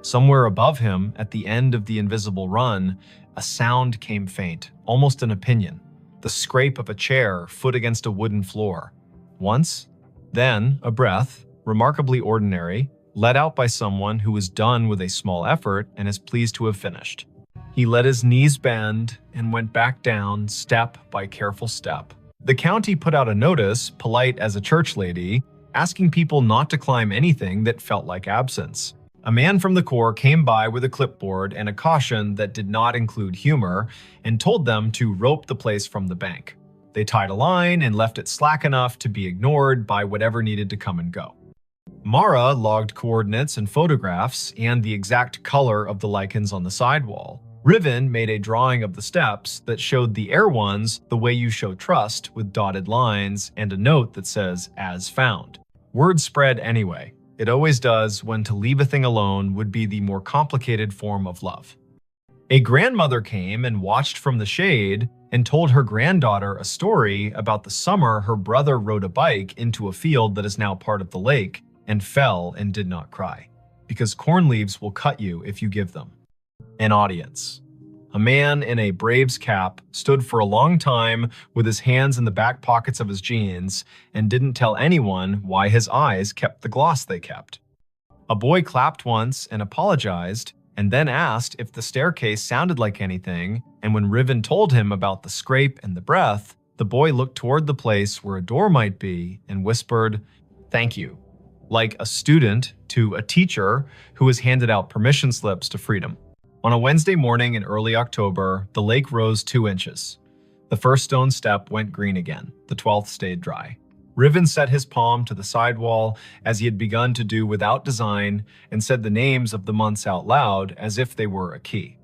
Somewhere above him, at the end of the invisible run, a sound came faint, almost an opinion. The scrape of a chair, foot against a wooden floor. Once, then a breath, remarkably ordinary, let out by someone who was done with a small effort and is pleased to have finished. He let his knees bend and went back down, step by careful step. The county put out a notice, polite as a church lady, asking people not to climb anything that felt like absence. A man from the Corps came by with a clipboard and a caution that did not include humor and told them to rope the place from the bank. They tied a line and left it slack enough to be ignored by whatever needed to come and go. Mara logged coordinates and photographs and the exact color of the lichens on the sidewall. Riven made a drawing of the steps that showed the air ones the way you show trust, with dotted lines and a note that says, "As found." Word spread anyway. It always does when to leave a thing alone would be the more complicated form of love. A grandmother came and watched from the shade and told her granddaughter a story about the summer her brother rode a bike into a field that is now part of the lake and fell and did not cry, because corn leaves will cut you if you give them. An audience. A man in a Braves cap stood for a long time with his hands in the back pockets of his jeans and didn't tell anyone why his eyes kept the gloss they kept. A boy clapped once and apologized, and then asked if the staircase sounded like anything, and when Riven told him about the scrape and the breath, the boy looked toward the place where a door might be and whispered, "Thank you," like a student to a teacher who has handed out permission slips to freedom. On a Wednesday morning in early October, the lake rose 2 inches. The first stone step went green again. The 12th stayed dry. Riven set his palm to the sidewall as he had begun to do without design and said the names of the months out loud as if they were a key.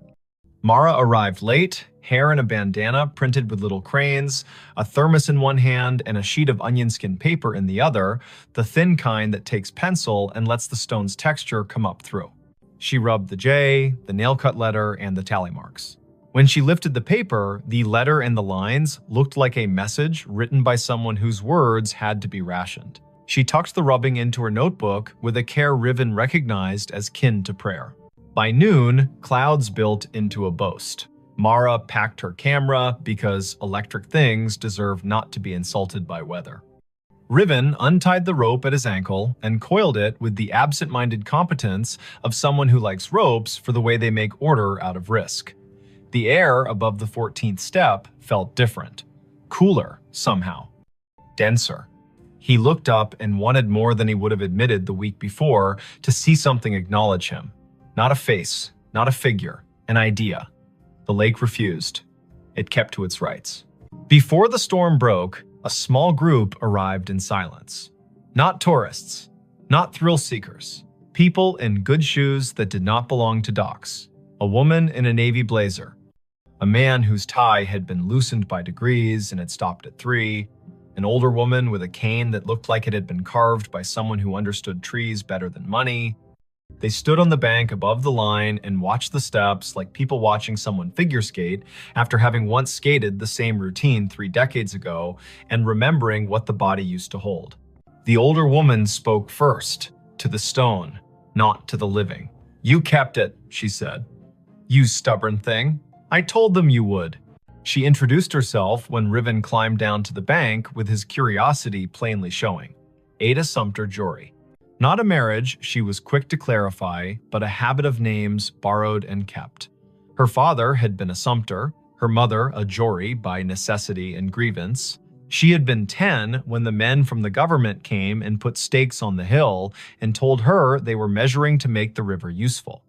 Mara arrived late, hair in a bandana printed with little cranes, a thermos in one hand and a sheet of onion skin paper in the other, the thin kind that takes pencil and lets the stone's texture come up through. She rubbed the J, the nail-cut letter, and the tally marks. When she lifted the paper, the letter and the lines looked like a message written by someone whose words had to be rationed. She tucked the rubbing into her notebook with a care Riven recognized as kin to prayer. By noon, clouds built into a boast. Mara packed her camera because electric things deserve not to be insulted by weather. Riven untied the rope at his ankle and coiled it with the absent-minded competence of someone who likes ropes for the way they make order out of risk. The air above the 14th step felt different. Cooler, somehow. Denser. He looked up and wanted more than he would have admitted the week before to see something acknowledge him. Not a face, not a figure, an idea. The lake refused. It kept to its rights. Before the storm broke, a small group arrived in silence. Not tourists, not thrill seekers. People in good shoes that did not belong to docks. A woman in a navy blazer. A man whose tie had been loosened by degrees and had stopped at 3. An older woman with a cane that looked like it had been carved by someone who understood trees better than money. They stood on the bank above the line and watched the steps like people watching someone figure skate after having once skated the same routine 3 decades ago and remembering what the body used to hold. The older woman spoke first, to the stone, not to the living. "You kept it," she said. "You stubborn thing. I told them you would." She introduced herself when Riven climbed down to the bank with his curiosity plainly showing. Ada Sumter Jory. Not a marriage, she was quick to clarify, but a habit of names borrowed and kept. Her father had been a Sumter, her mother a Jory by necessity and grievance. She had been 10 when the men from the government came and put stakes on the hill and told her they were measuring to make the river useful.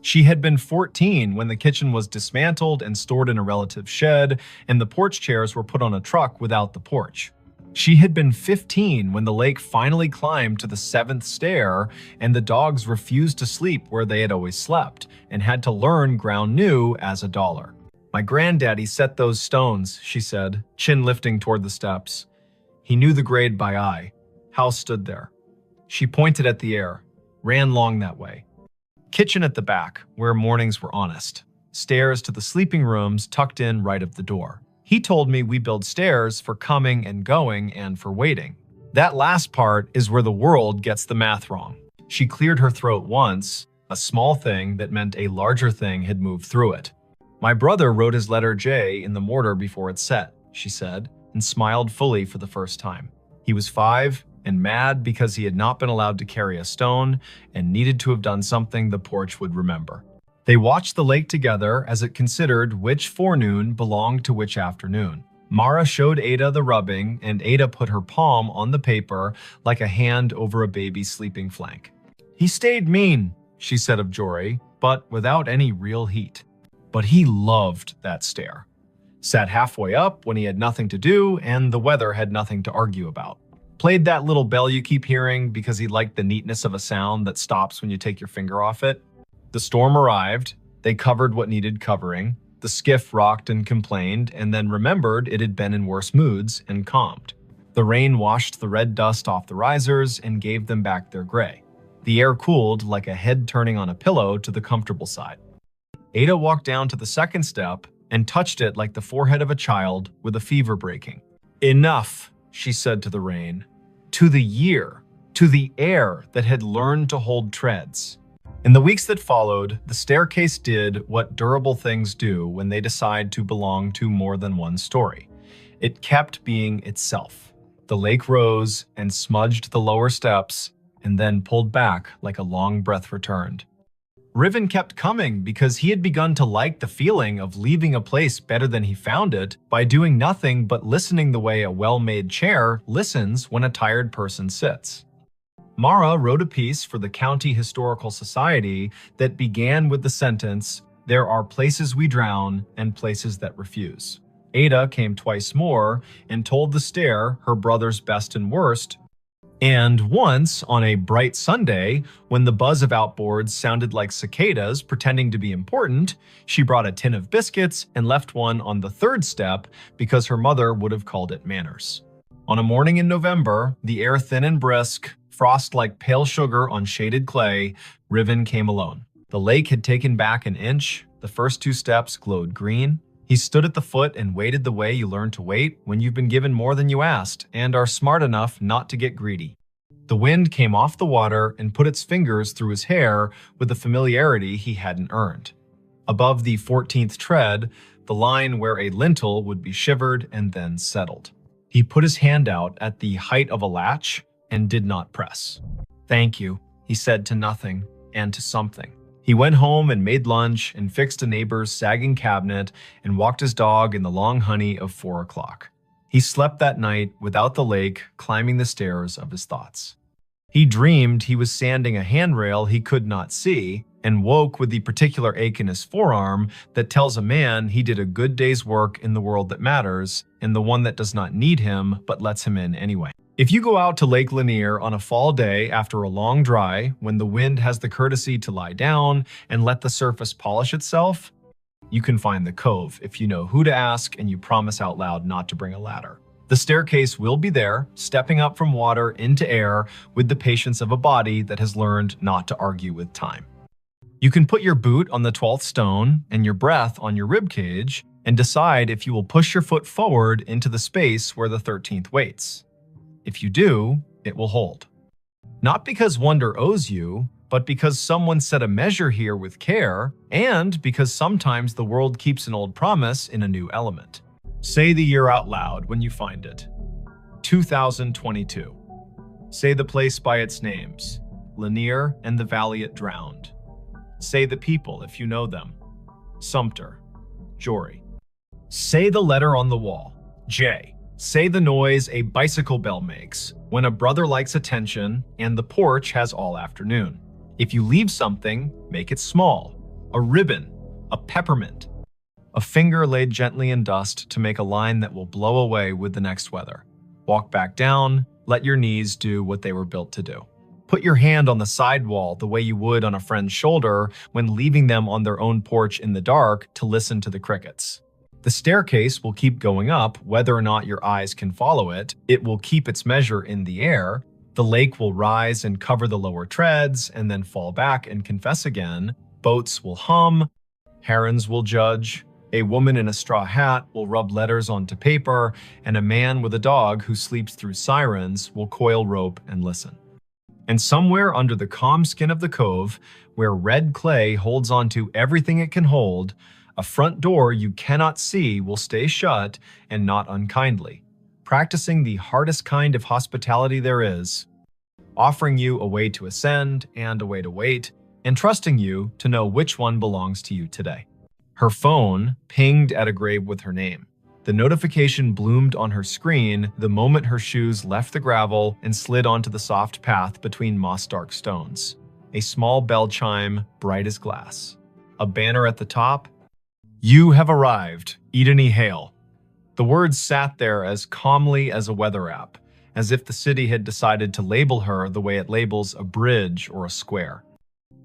She had been 14 when the kitchen was dismantled and stored in a relative's shed, and the porch chairs were put on a truck without the porch. She had been 15 when the lake finally climbed to the 7th stair and the dogs refused to sleep where they had always slept and had to learn ground new as $1. "My granddaddy set those stones," she said, chin lifting toward the steps. He knew the grade by eye. House stood there. She pointed at the air, ran long that way. Kitchen at the back, where mornings were honest. Stairs to the sleeping rooms tucked in right of the door. He told me we build stairs for coming and going and for waiting. That last part is where the world gets the math wrong. She cleared her throat once, a small thing that meant a larger thing had moved through it. "My brother wrote his letter J in the mortar before it set," she said, and smiled fully for the first time. He was 5 and mad because he had not been allowed to carry a stone and needed to have done something the porch would remember. They watched the lake together as it considered which forenoon belonged to which afternoon. Mara showed Ada the rubbing, and Ada put her palm on the paper like a hand over a baby's sleeping flank. "He stayed mean," she said of Jory, but without any real heat. But he loved that stare. Sat halfway up when he had nothing to do and the weather had nothing to argue about. Played that little bell you keep hearing because he liked the neatness of a sound that stops when you take your finger off it. The storm arrived, they covered what needed covering, the skiff rocked and complained, and then remembered it had been in worse moods and calmed. The rain washed the red dust off the risers and gave them back their gray. The air cooled like a head turning on a pillow to the comfortable side. Ada walked down to the second step and touched it like the forehead of a child with a fever breaking. "Enough," she said to the rain, to the year, to the air that had learned to hold treads. In the weeks that followed, the staircase did what durable things do when they decide to belong to more than one story. It kept being itself. The lake rose and smudged the lower steps and then pulled back like a long breath returned. Riven kept coming because he had begun to like the feeling of leaving a place better than he found it by doing nothing but listening the way a well-made chair listens when a tired person sits. Mara wrote a piece for the County Historical Society that began with the sentence, "There are places we drown and places that refuse." Ada came twice more and told the stair her brother's best and worst. And once, on a bright Sunday, when the buzz of outboards sounded like cicadas pretending to be important, she brought a tin of biscuits and left one on the 3rd step because her mother would have called it manners. On a morning in November, the air thin and brisk, frost like pale sugar on shaded clay, Riven came alone. The lake had taken back an inch, the first 2 steps glowed green. He stood at the foot and waited the way you learn to wait when you've been given more than you asked and are smart enough not to get greedy. The wind came off the water and put its fingers through his hair with a familiarity he hadn't earned. Above the 14th tread, the line where a lintel would be shivered and then settled. He put his hand out at the height of a latch and did not press. "Thank you," he said to nothing and to something. He went home and made lunch and fixed a neighbor's sagging cabinet and walked his dog in the long honey of 4 o'clock. He slept that night without the lake climbing the stairs of his thoughts. He dreamed he was sanding a handrail he could not see and woke with the particular ache in his forearm that tells a man he did a good day's work in the world that matters and the one that does not need him but lets him in anyway. If you go out to Lake Lanier on a fall day after a long dry, when the wind has the courtesy to lie down and let the surface polish itself, you can find the cove if you know who to ask and you promise out loud not to bring a ladder. The staircase will be there, stepping up from water into air with the patience of a body that has learned not to argue with time. You can put your boot on the 12th stone and your breath on your rib cage and decide if you will push your foot forward into the space where the 13th waits. If you do, it will hold. Not because wonder owes you, but because someone set a measure here with care, and because sometimes the world keeps an old promise in a new element. Say the year out loud when you find it. 2022. Say the place by its names, Lanier and the valley it drowned. Say the people if you know them, Sumter, Jory. Say the letter on the wall, J. Say the noise a bicycle bell makes when a brother likes attention and the porch has all afternoon. If you leave something, make it small, a ribbon, a peppermint. A finger laid gently in dust to make a line that will blow away with the next weather. Walk back down, let your knees do what they were built to do. Put your hand on the sidewall the way you would on a friend's shoulder when leaving them on their own porch in the dark to listen to the crickets. The staircase will keep going up whether or not your eyes can follow it. It will keep its measure in the air. The lake will rise and cover the lower treads and then fall back and confess again. Boats will hum. Herons will judge. A woman in a straw hat will rub letters onto paper, and a man with a dog who sleeps through sirens will coil rope and listen. And somewhere under the calm skin of the cove, where red clay holds onto everything it can hold, a front door you cannot see will stay shut and not unkindly, practicing the hardest kind of hospitality there is, offering you a way to ascend and a way to wait, and trusting you to know which one belongs to you today. Her phone pinged at a grave with her name. The notification bloomed on her screen the moment her shoes left the gravel and slid onto the soft path between moss-dark stones. A small bell chime, bright as glass. A banner at the top. You have arrived, Eden E. Hale. The words sat there as calmly as a weather app, as if the city had decided to label her the way it labels a bridge or a square.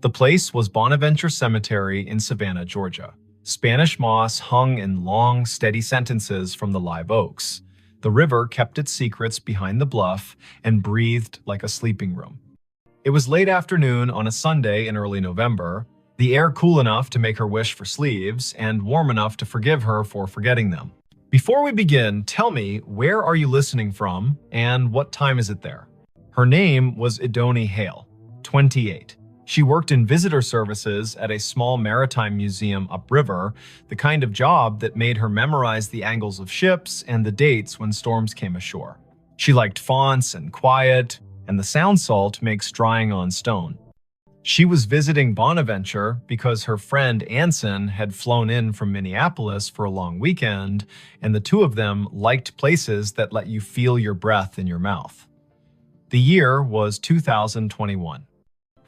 The place was Bonaventure Cemetery in Savannah, Georgia. Spanish moss hung in long, steady sentences from the live oaks. The river kept its secrets behind the bluff and breathed like a sleeping room. It was late afternoon on a Sunday in early November, the air cool enough to make her wish for sleeves and warm enough to forgive her for forgetting them. Before we begin, tell me, where are you listening from and what time is it there? Her name was Idoni Hale, 28. She worked in visitor services at a small maritime museum upriver, the kind of job that made her memorize the angles of ships and the dates when storms came ashore. She liked fonts and quiet, and the sound salt makes drying on stone. She was visiting Bonaventure because her friend Anson had flown in from Minneapolis for a long weekend, and the two of them liked places that let you feel your breath in your mouth. The year was 2021.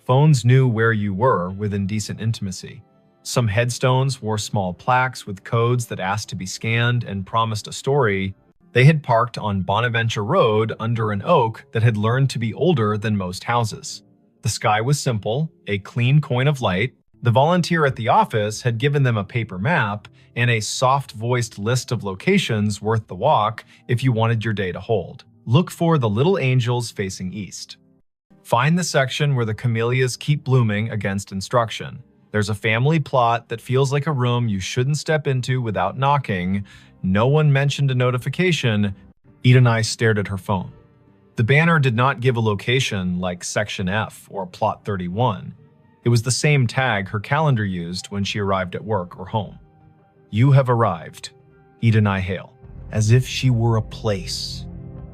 Phones knew where you were within decent intimacy. Some headstones wore small plaques with codes that asked to be scanned and promised a story. They had parked on Bonaventure Road under an oak that had learned to be older than most houses. The sky was simple, a clean coin of light. The volunteer at the office had given them a paper map and a soft-voiced list of locations worth the walk if you wanted your day to hold. Look for the little angels facing east. Find the section where the camellias keep blooming against instruction. There's a family plot that feels like a room you shouldn't step into without knocking. No one mentioned a notification. Idoni stared at her phone. The banner did not give a location like Section F or Plot 31. It was the same tag her calendar used when she arrived at work or home. You have arrived, Idoni Hale. As if she were a place.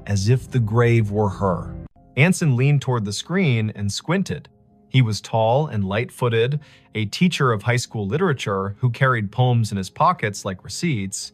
As if the grave were her. Anson leaned toward the screen and squinted. He was tall and light-footed, a teacher of high school literature who carried poems in his pockets like receipts.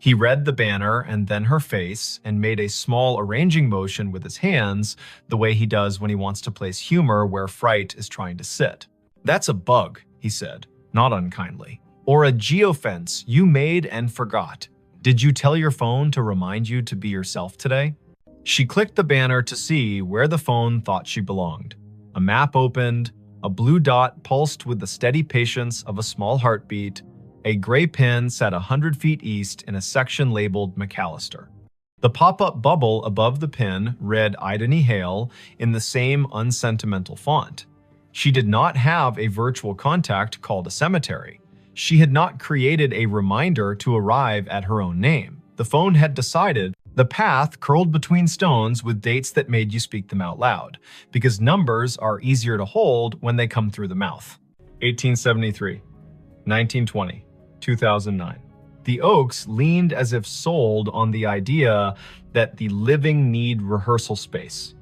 He read the banner and then her face and made a small arranging motion with his hands, the way he does when he wants to place humor where fright is trying to sit. That's a bug, he said, not unkindly. Or a geofence you made and forgot. Did you tell your phone to remind you to be yourself today? She clicked the banner to see where the phone thought she belonged. A map opened, a blue dot pulsed with the steady patience of a small heartbeat. A gray pin sat 100 feet east in a section labeled McAllister. The pop-up bubble above the pin read Ideni Hale in the same unsentimental font. She did not have a virtual contact called a cemetery. She had not created a reminder to arrive at her own name. The phone had decided the path curled between stones with dates that made you speak them out loud, because numbers are easier to hold when they come through the mouth. 1873, 1920, 2009. The Oaks leaned as if sold on the idea that the living need rehearsal space.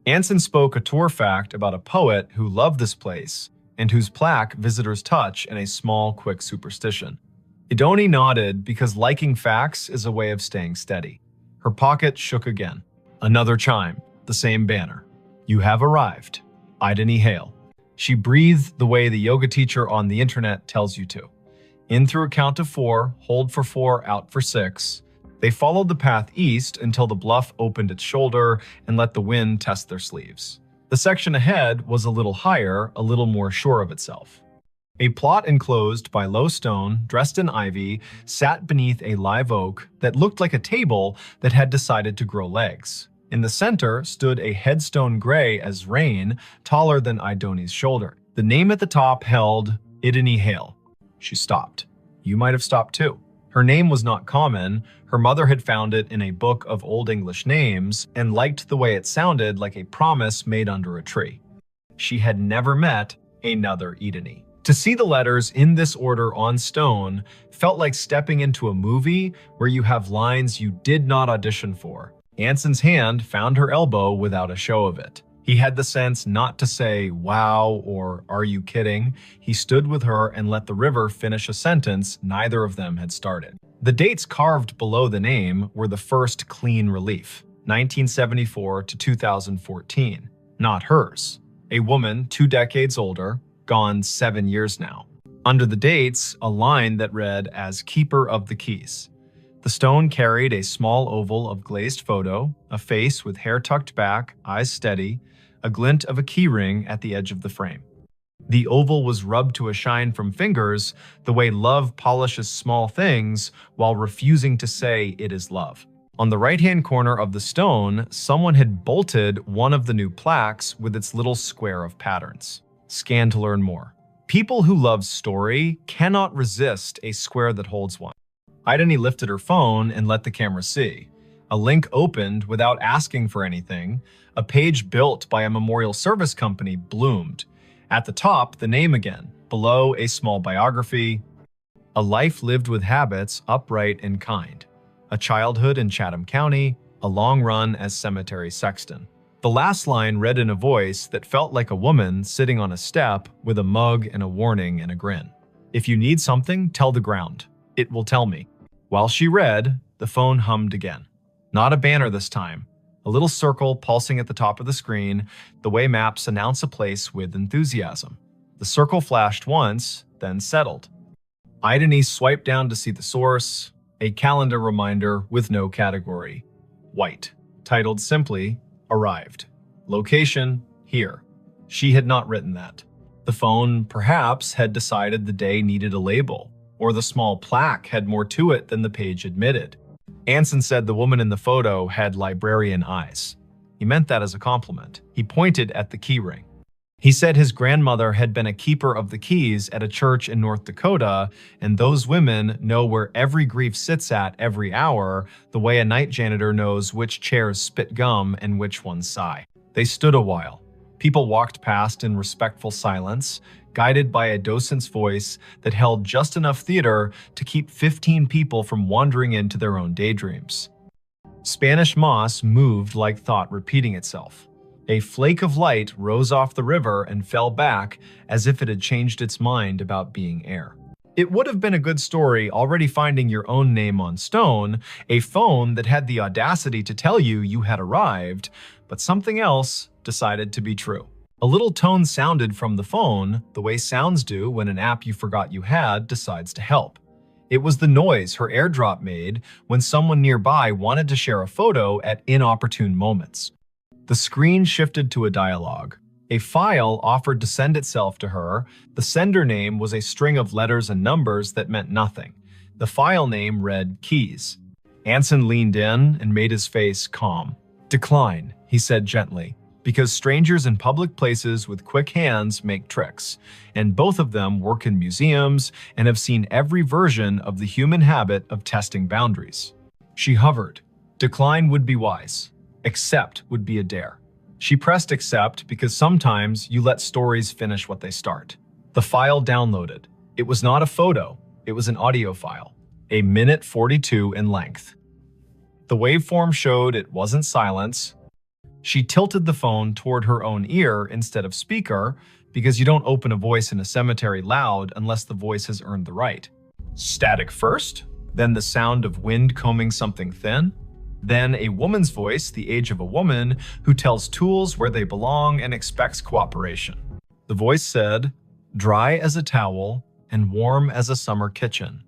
Anson spoke a tour fact about a poet who loved this place and whose plaque visitors touch in a small, quick superstition. Idoni nodded because liking facts is a way of staying steady. Her pocket shook again. Another chime, the same banner. You have arrived. Ideni Hale. She breathed the way the yoga teacher on the internet tells you to. In through a count of 4, hold for 4, out for 6. They followed the path east until the bluff opened its shoulder and let the wind test their sleeves. The section ahead was a little higher, a little more sure of itself. A plot enclosed by low stone, dressed in ivy, sat beneath a live oak that looked like a table that had decided to grow legs. In the center stood a headstone gray as rain, taller than Idoni's shoulder. The name at the top held Ideni Hale. She stopped. You might have stopped too. Her name was not common. Her mother had found it in a book of Old English names and liked the way it sounded like a promise made under a tree. She had never met another Ideni. To see the letters in this order on stone felt like stepping into a movie where you have lines you did not audition for. Anson's hand found her elbow without a show of it. He had the sense not to say, wow, or are you kidding? He stood with her and let the river finish a sentence neither of them had started. The dates carved below the name were the first clean relief, 1974 to 2014, not hers. A woman 2 decades older, gone 7 years now. Under the dates, a line that read as Keeper of the Keys. The stone carried a small oval of glazed photo, a face with hair tucked back, eyes steady, a glint of a key ring at the edge of the frame. The oval was rubbed to a shine from fingers, the way love polishes small things while refusing to say it is love. On the right-hand corner of the stone, someone had bolted one of the new plaques with its little square of patterns. Scan to learn more. People who love story cannot resist a square that holds one. Ideni lifted her phone and let the camera see. A link opened without asking for anything. A page built by a memorial service company bloomed. At the top, the name again. Below, a small biography. A life lived with habits, upright and kind. A childhood in Chatham County. A long run as cemetery sexton. The last line read in a voice that felt like a woman sitting on a step with a mug and a warning and a grin. If you need something, tell the ground. It will tell me. While she read, the phone hummed again. Not a banner this time. A little circle pulsing at the top of the screen, the way maps announce a place with enthusiasm. The circle flashed once, then settled. Ideni swiped down to see the source, a calendar reminder with no category. White, titled simply, Arrived. Location, here. She had not written that. The phone, perhaps, had decided the day needed a label, or the small plaque had more to it than the page admitted. Anson said the woman in the photo had librarian eyes. He meant that as a compliment. He pointed at the key ring. He said his grandmother had been a keeper of the keys at a church in North Dakota, and those women know where every grief sits at every hour, the way a night janitor knows which chairs spit gum and which ones sigh. They stood a while. People walked past in respectful silence, guided by a docent's voice that held just enough theater to keep 15 people from wandering into their own daydreams. Spanish moss moved like thought repeating itself. A flake of light rose off the river and fell back as if it had changed its mind about being air. It would have been a good story already finding your own name on stone, a phone that had the audacity to tell you you had arrived, but something else decided to be true. A little tone sounded from the phone, the way sounds do when an app you forgot you had decides to help. It was the noise her AirDrop made when someone nearby wanted to share a photo at inopportune moments. The screen shifted to a dialogue. A file offered to send itself to her. The sender name was a string of letters and numbers that meant nothing. The file name read Keys. Anson leaned in and made his face calm. "Decline," he said gently, "because strangers in public places with quick hands make tricks, and both of them work in museums and have seen every version of the human habit of testing boundaries." She hovered. Decline would be wise. Accept would be a dare. She pressed accept because sometimes you let stories finish what they start. The file downloaded. It was not a photo, it was an audio file, a minute 42 in length. The waveform showed it wasn't silence. She tilted the phone toward her own ear instead of speaker because you don't open a voice in a cemetery loud unless the voice has earned the right. Static first, then the sound of wind combing something thin, then a woman's voice, the age of a woman, who tells tools where they belong and expects cooperation. The voice said, "Dry as a towel and warm as a summer kitchen.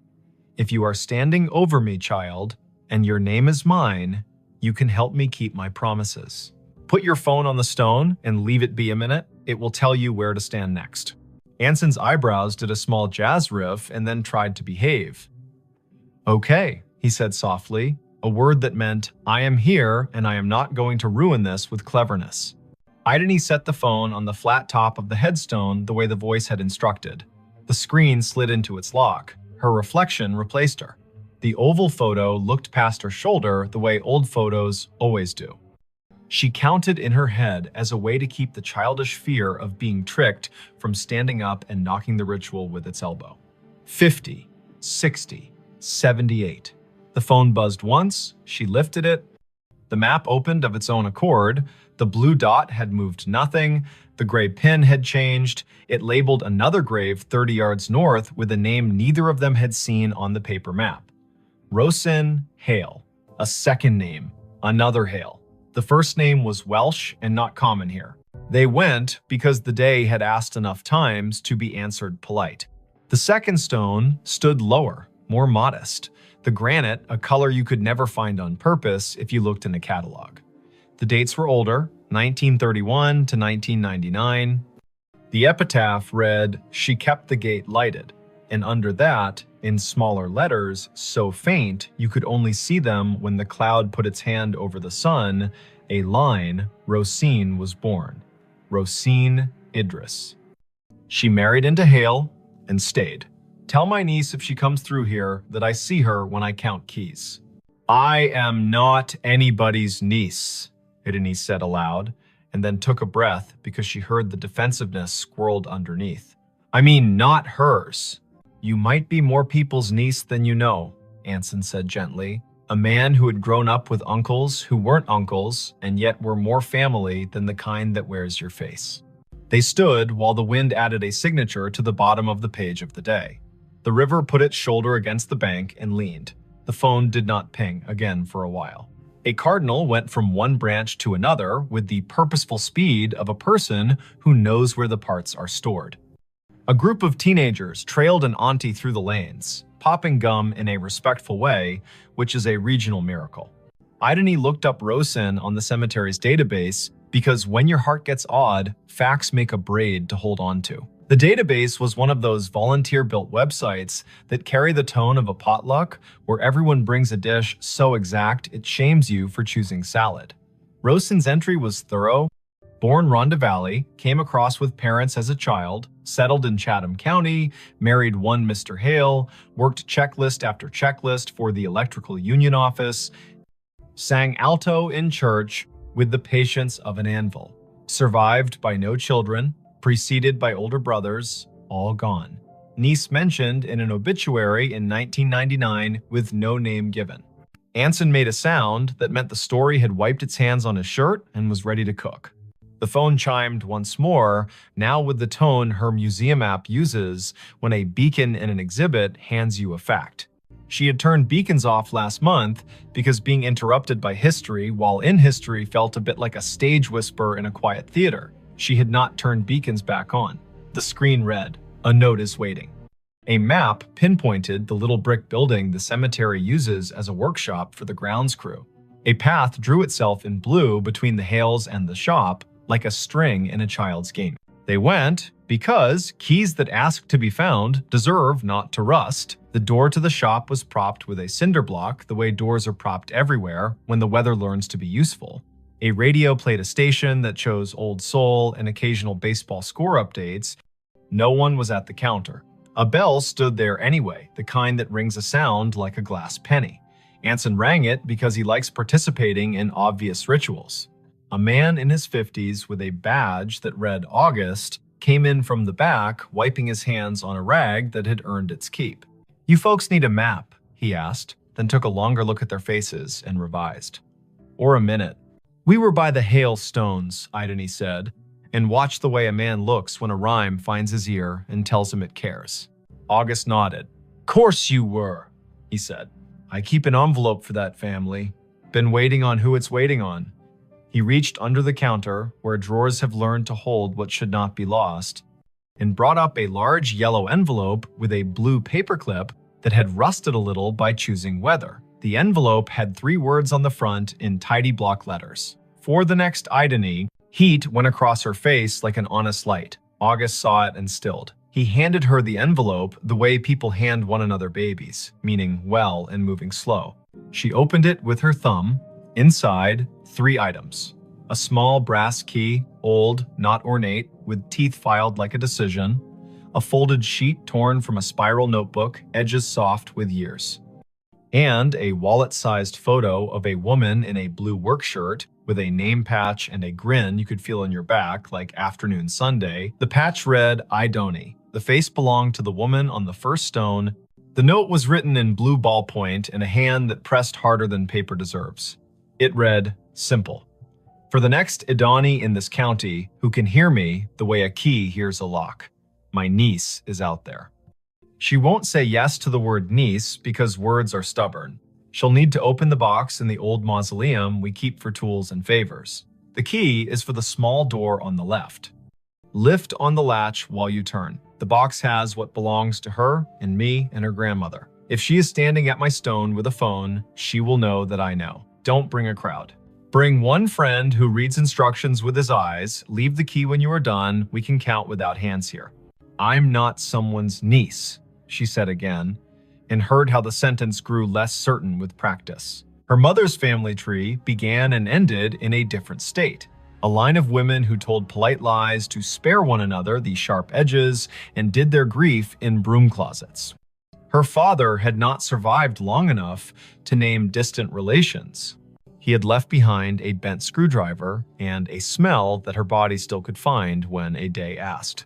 If you are standing over me, child, and your name is mine, you can help me keep my promises. Put your phone on the stone and leave it be a minute. It will tell you where to stand next." Anson's eyebrows did a small jazz riff and then tried to behave. "Okay," he said softly, a word that meant, "I am here and I am not going to ruin this with cleverness." Idani set the phone on the flat top of the headstone the way the voice had instructed. The screen slid into its lock. Her reflection replaced her. The oval photo looked past her shoulder the way old photos always do. She counted in her head as a way to keep the childish fear of being tricked from standing up and knocking the ritual with its elbow. 50, 60, 78. The phone buzzed once, she lifted it. The map opened of its own accord. The blue dot had moved nothing. The gray pin had changed. It labeled another grave 30 yards north with a name neither of them had seen on the paper map. Rosin Hale. A second name. Another Hale. The first name was Welsh and not common here. They went because the day had asked enough times to be answered polite. The second stone stood lower, more modest. The granite, a color you could never find on purpose if you looked in a catalog. The dates were older, 1931 to 1999. The epitaph read, "She kept the gate lighted," and under that, in smaller letters, so faint you could only see them when the cloud put its hand over the sun, a line, Rosine was born. Rosine Idris. She married into Hale and stayed. Tell my niece if she comes through here that I see her when I count keys. I am not anybody's niece, Idani said aloud, and then took a breath because she heard the defensiveness squirreled underneath. I mean, not hers. You might be more people's niece than you know, Anson said gently, a man who had grown up with uncles who weren't uncles and yet were more family than the kind that wears your face. They stood while the wind added a signature to the bottom of the page of the day. The river put its shoulder against the bank and leaned. The phone did not ping again for a while. A cardinal went from one branch to another with the purposeful speed of a person who knows where the parts are stored. A group of teenagers trailed an auntie through the lanes, popping gum in a respectful way, which is a regional miracle. Idani looked up Rosin on the cemetery's database because when your heart gets odd, facts make a braid to hold on to. The database was one of those volunteer-built websites that carry the tone of a potluck where everyone brings a dish so exact it shames you for choosing salad. Rosin's entry was thorough. Born Rhonda Valley, came across with parents as a child, settled in Chatham County, married one Mr. Hale, worked checklist after checklist for the electrical union office, sang alto in church with the patience of an anvil, survived by no children, preceded by older brothers, all gone. Niece mentioned in an obituary in 1999 with no name given. Anson made a sound that meant the story had wiped its hands on his shirt and was ready to cook. The phone chimed once more, now with the tone her museum app uses when a beacon in an exhibit hands you a fact. She had turned beacons off last month because being interrupted by history while in history felt a bit like a stage whisper in a quiet theater. She had not turned beacons back on. The screen read, "A note is waiting." A map pinpointed the little brick building the cemetery uses as a workshop for the grounds crew. A path drew itself in blue between the Hales and the shop, like a string in a child's game. They went because keys that ask to be found deserve not to rust, The door to the shop was propped with a cinder block, the way doors are propped everywhere when the weather learns to be useful. A radio played a station that chose old soul and occasional baseball score updates. No one was at the counter. A bell stood there anyway, the kind that rings a sound like a glass penny. Anson rang it because he likes participating in obvious rituals. A man in his 50s with a badge that read August came in from the back, wiping his hands on a rag that had earned its keep. "You folks need a map?" he asked, then took a longer look at their faces and revised. "Or a minute." "We were by the hailstones," Idony said, and watched the way a man looks when a rhyme finds his ear and tells him it cares. August nodded. "Course you were," he said. "I keep an envelope for that family. Been waiting on who it's waiting on." He reached under the counter, where drawers have learned to hold what should not be lost, and brought up a large yellow envelope with a blue paperclip that had rusted a little by choosing weather. The envelope had 3 words on the front in tidy block letters. For the next Idony, heat went across her face like an honest light. August saw it and stilled. He handed her the envelope the way people hand one another babies, meaning well and moving slow. She opened it with her thumb. Inside, 3 items. A small brass key, old, not ornate, with teeth filed like a decision. A folded sheet torn from a spiral notebook, edges soft with years. And a wallet-sized photo of a woman in a blue work shirt with a name patch and a grin you could feel on your back like afternoon Sunday. The patch read, "Idony." The face belonged to the woman on the first stone. The note was written in blue ballpoint in a hand that pressed harder than paper deserves. It read, "Simple. For the next Idony in this county who can hear me the way a key hears a lock. My niece is out there." She won't say yes to the word niece because words are stubborn. She'll need to open the box in the old mausoleum we keep for tools and favors. The key is for the small door on the left. Lift on the latch while you turn. The box has what belongs to her and me and her grandmother. If she is standing at my stone with a phone, she will know that I know. Don't bring a crowd. Bring one friend who reads instructions with his eyes. Leave the key when you are done. We can count without hands here. "I'm not someone's niece," she said again, and heard how the sentence grew less certain with practice. Her mother's family tree began and ended in a different state. A line of women who told polite lies to spare one another the sharp edges and did their grief in broom closets. Her father had not survived long enough to name distant relations. He had left behind a bent screwdriver and a smell that her body still could find when a day asked.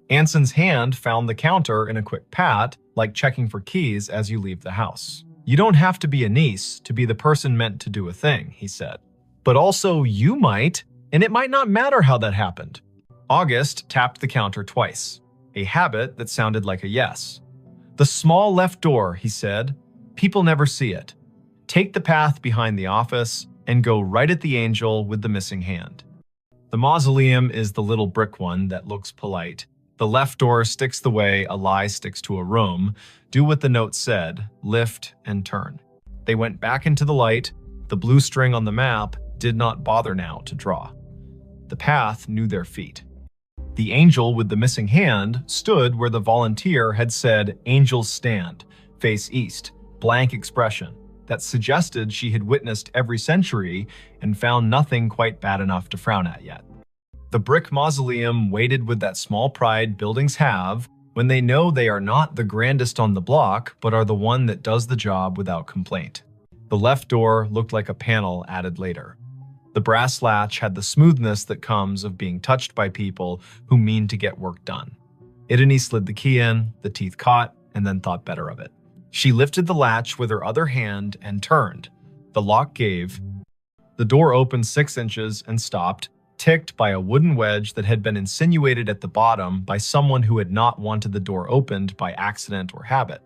Anson's hand found the counter in a quick pat, like checking for keys as you leave the house. "You don't have to be a niece to be the person meant to do a thing," he said. "But also you might, and it might not matter how that happened." August tapped the counter twice, a habit that sounded like a yes. "The small left door," he said. "People never see it. Take the path behind the office and go right at the angel with the missing hand." The mausoleum is the little brick one that looks polite. The left door sticks the way a lie sticks to a room. Do what the note said, lift and turn. They went back into the light. The blue string on the map did not bother now to draw. The path knew their feet. The angel with the missing hand stood where the volunteer had said, "Angels stand, face east," blank expression that suggested she had witnessed every century and found nothing quite bad enough to frown at yet. The brick mausoleum waited with that small pride buildings have when they know they are not the grandest on the block, but are the one that does the job without complaint. The left door looked like a panel added later. The brass latch had the smoothness that comes of being touched by people who mean to get work done. Idony slid the key in, the teeth caught, and then thought better of it. She lifted the latch with her other hand and turned. The lock gave. The door opened 6 inches and stopped, ticked by a wooden wedge that had been insinuated at the bottom by someone who had not wanted the door opened by accident or habit.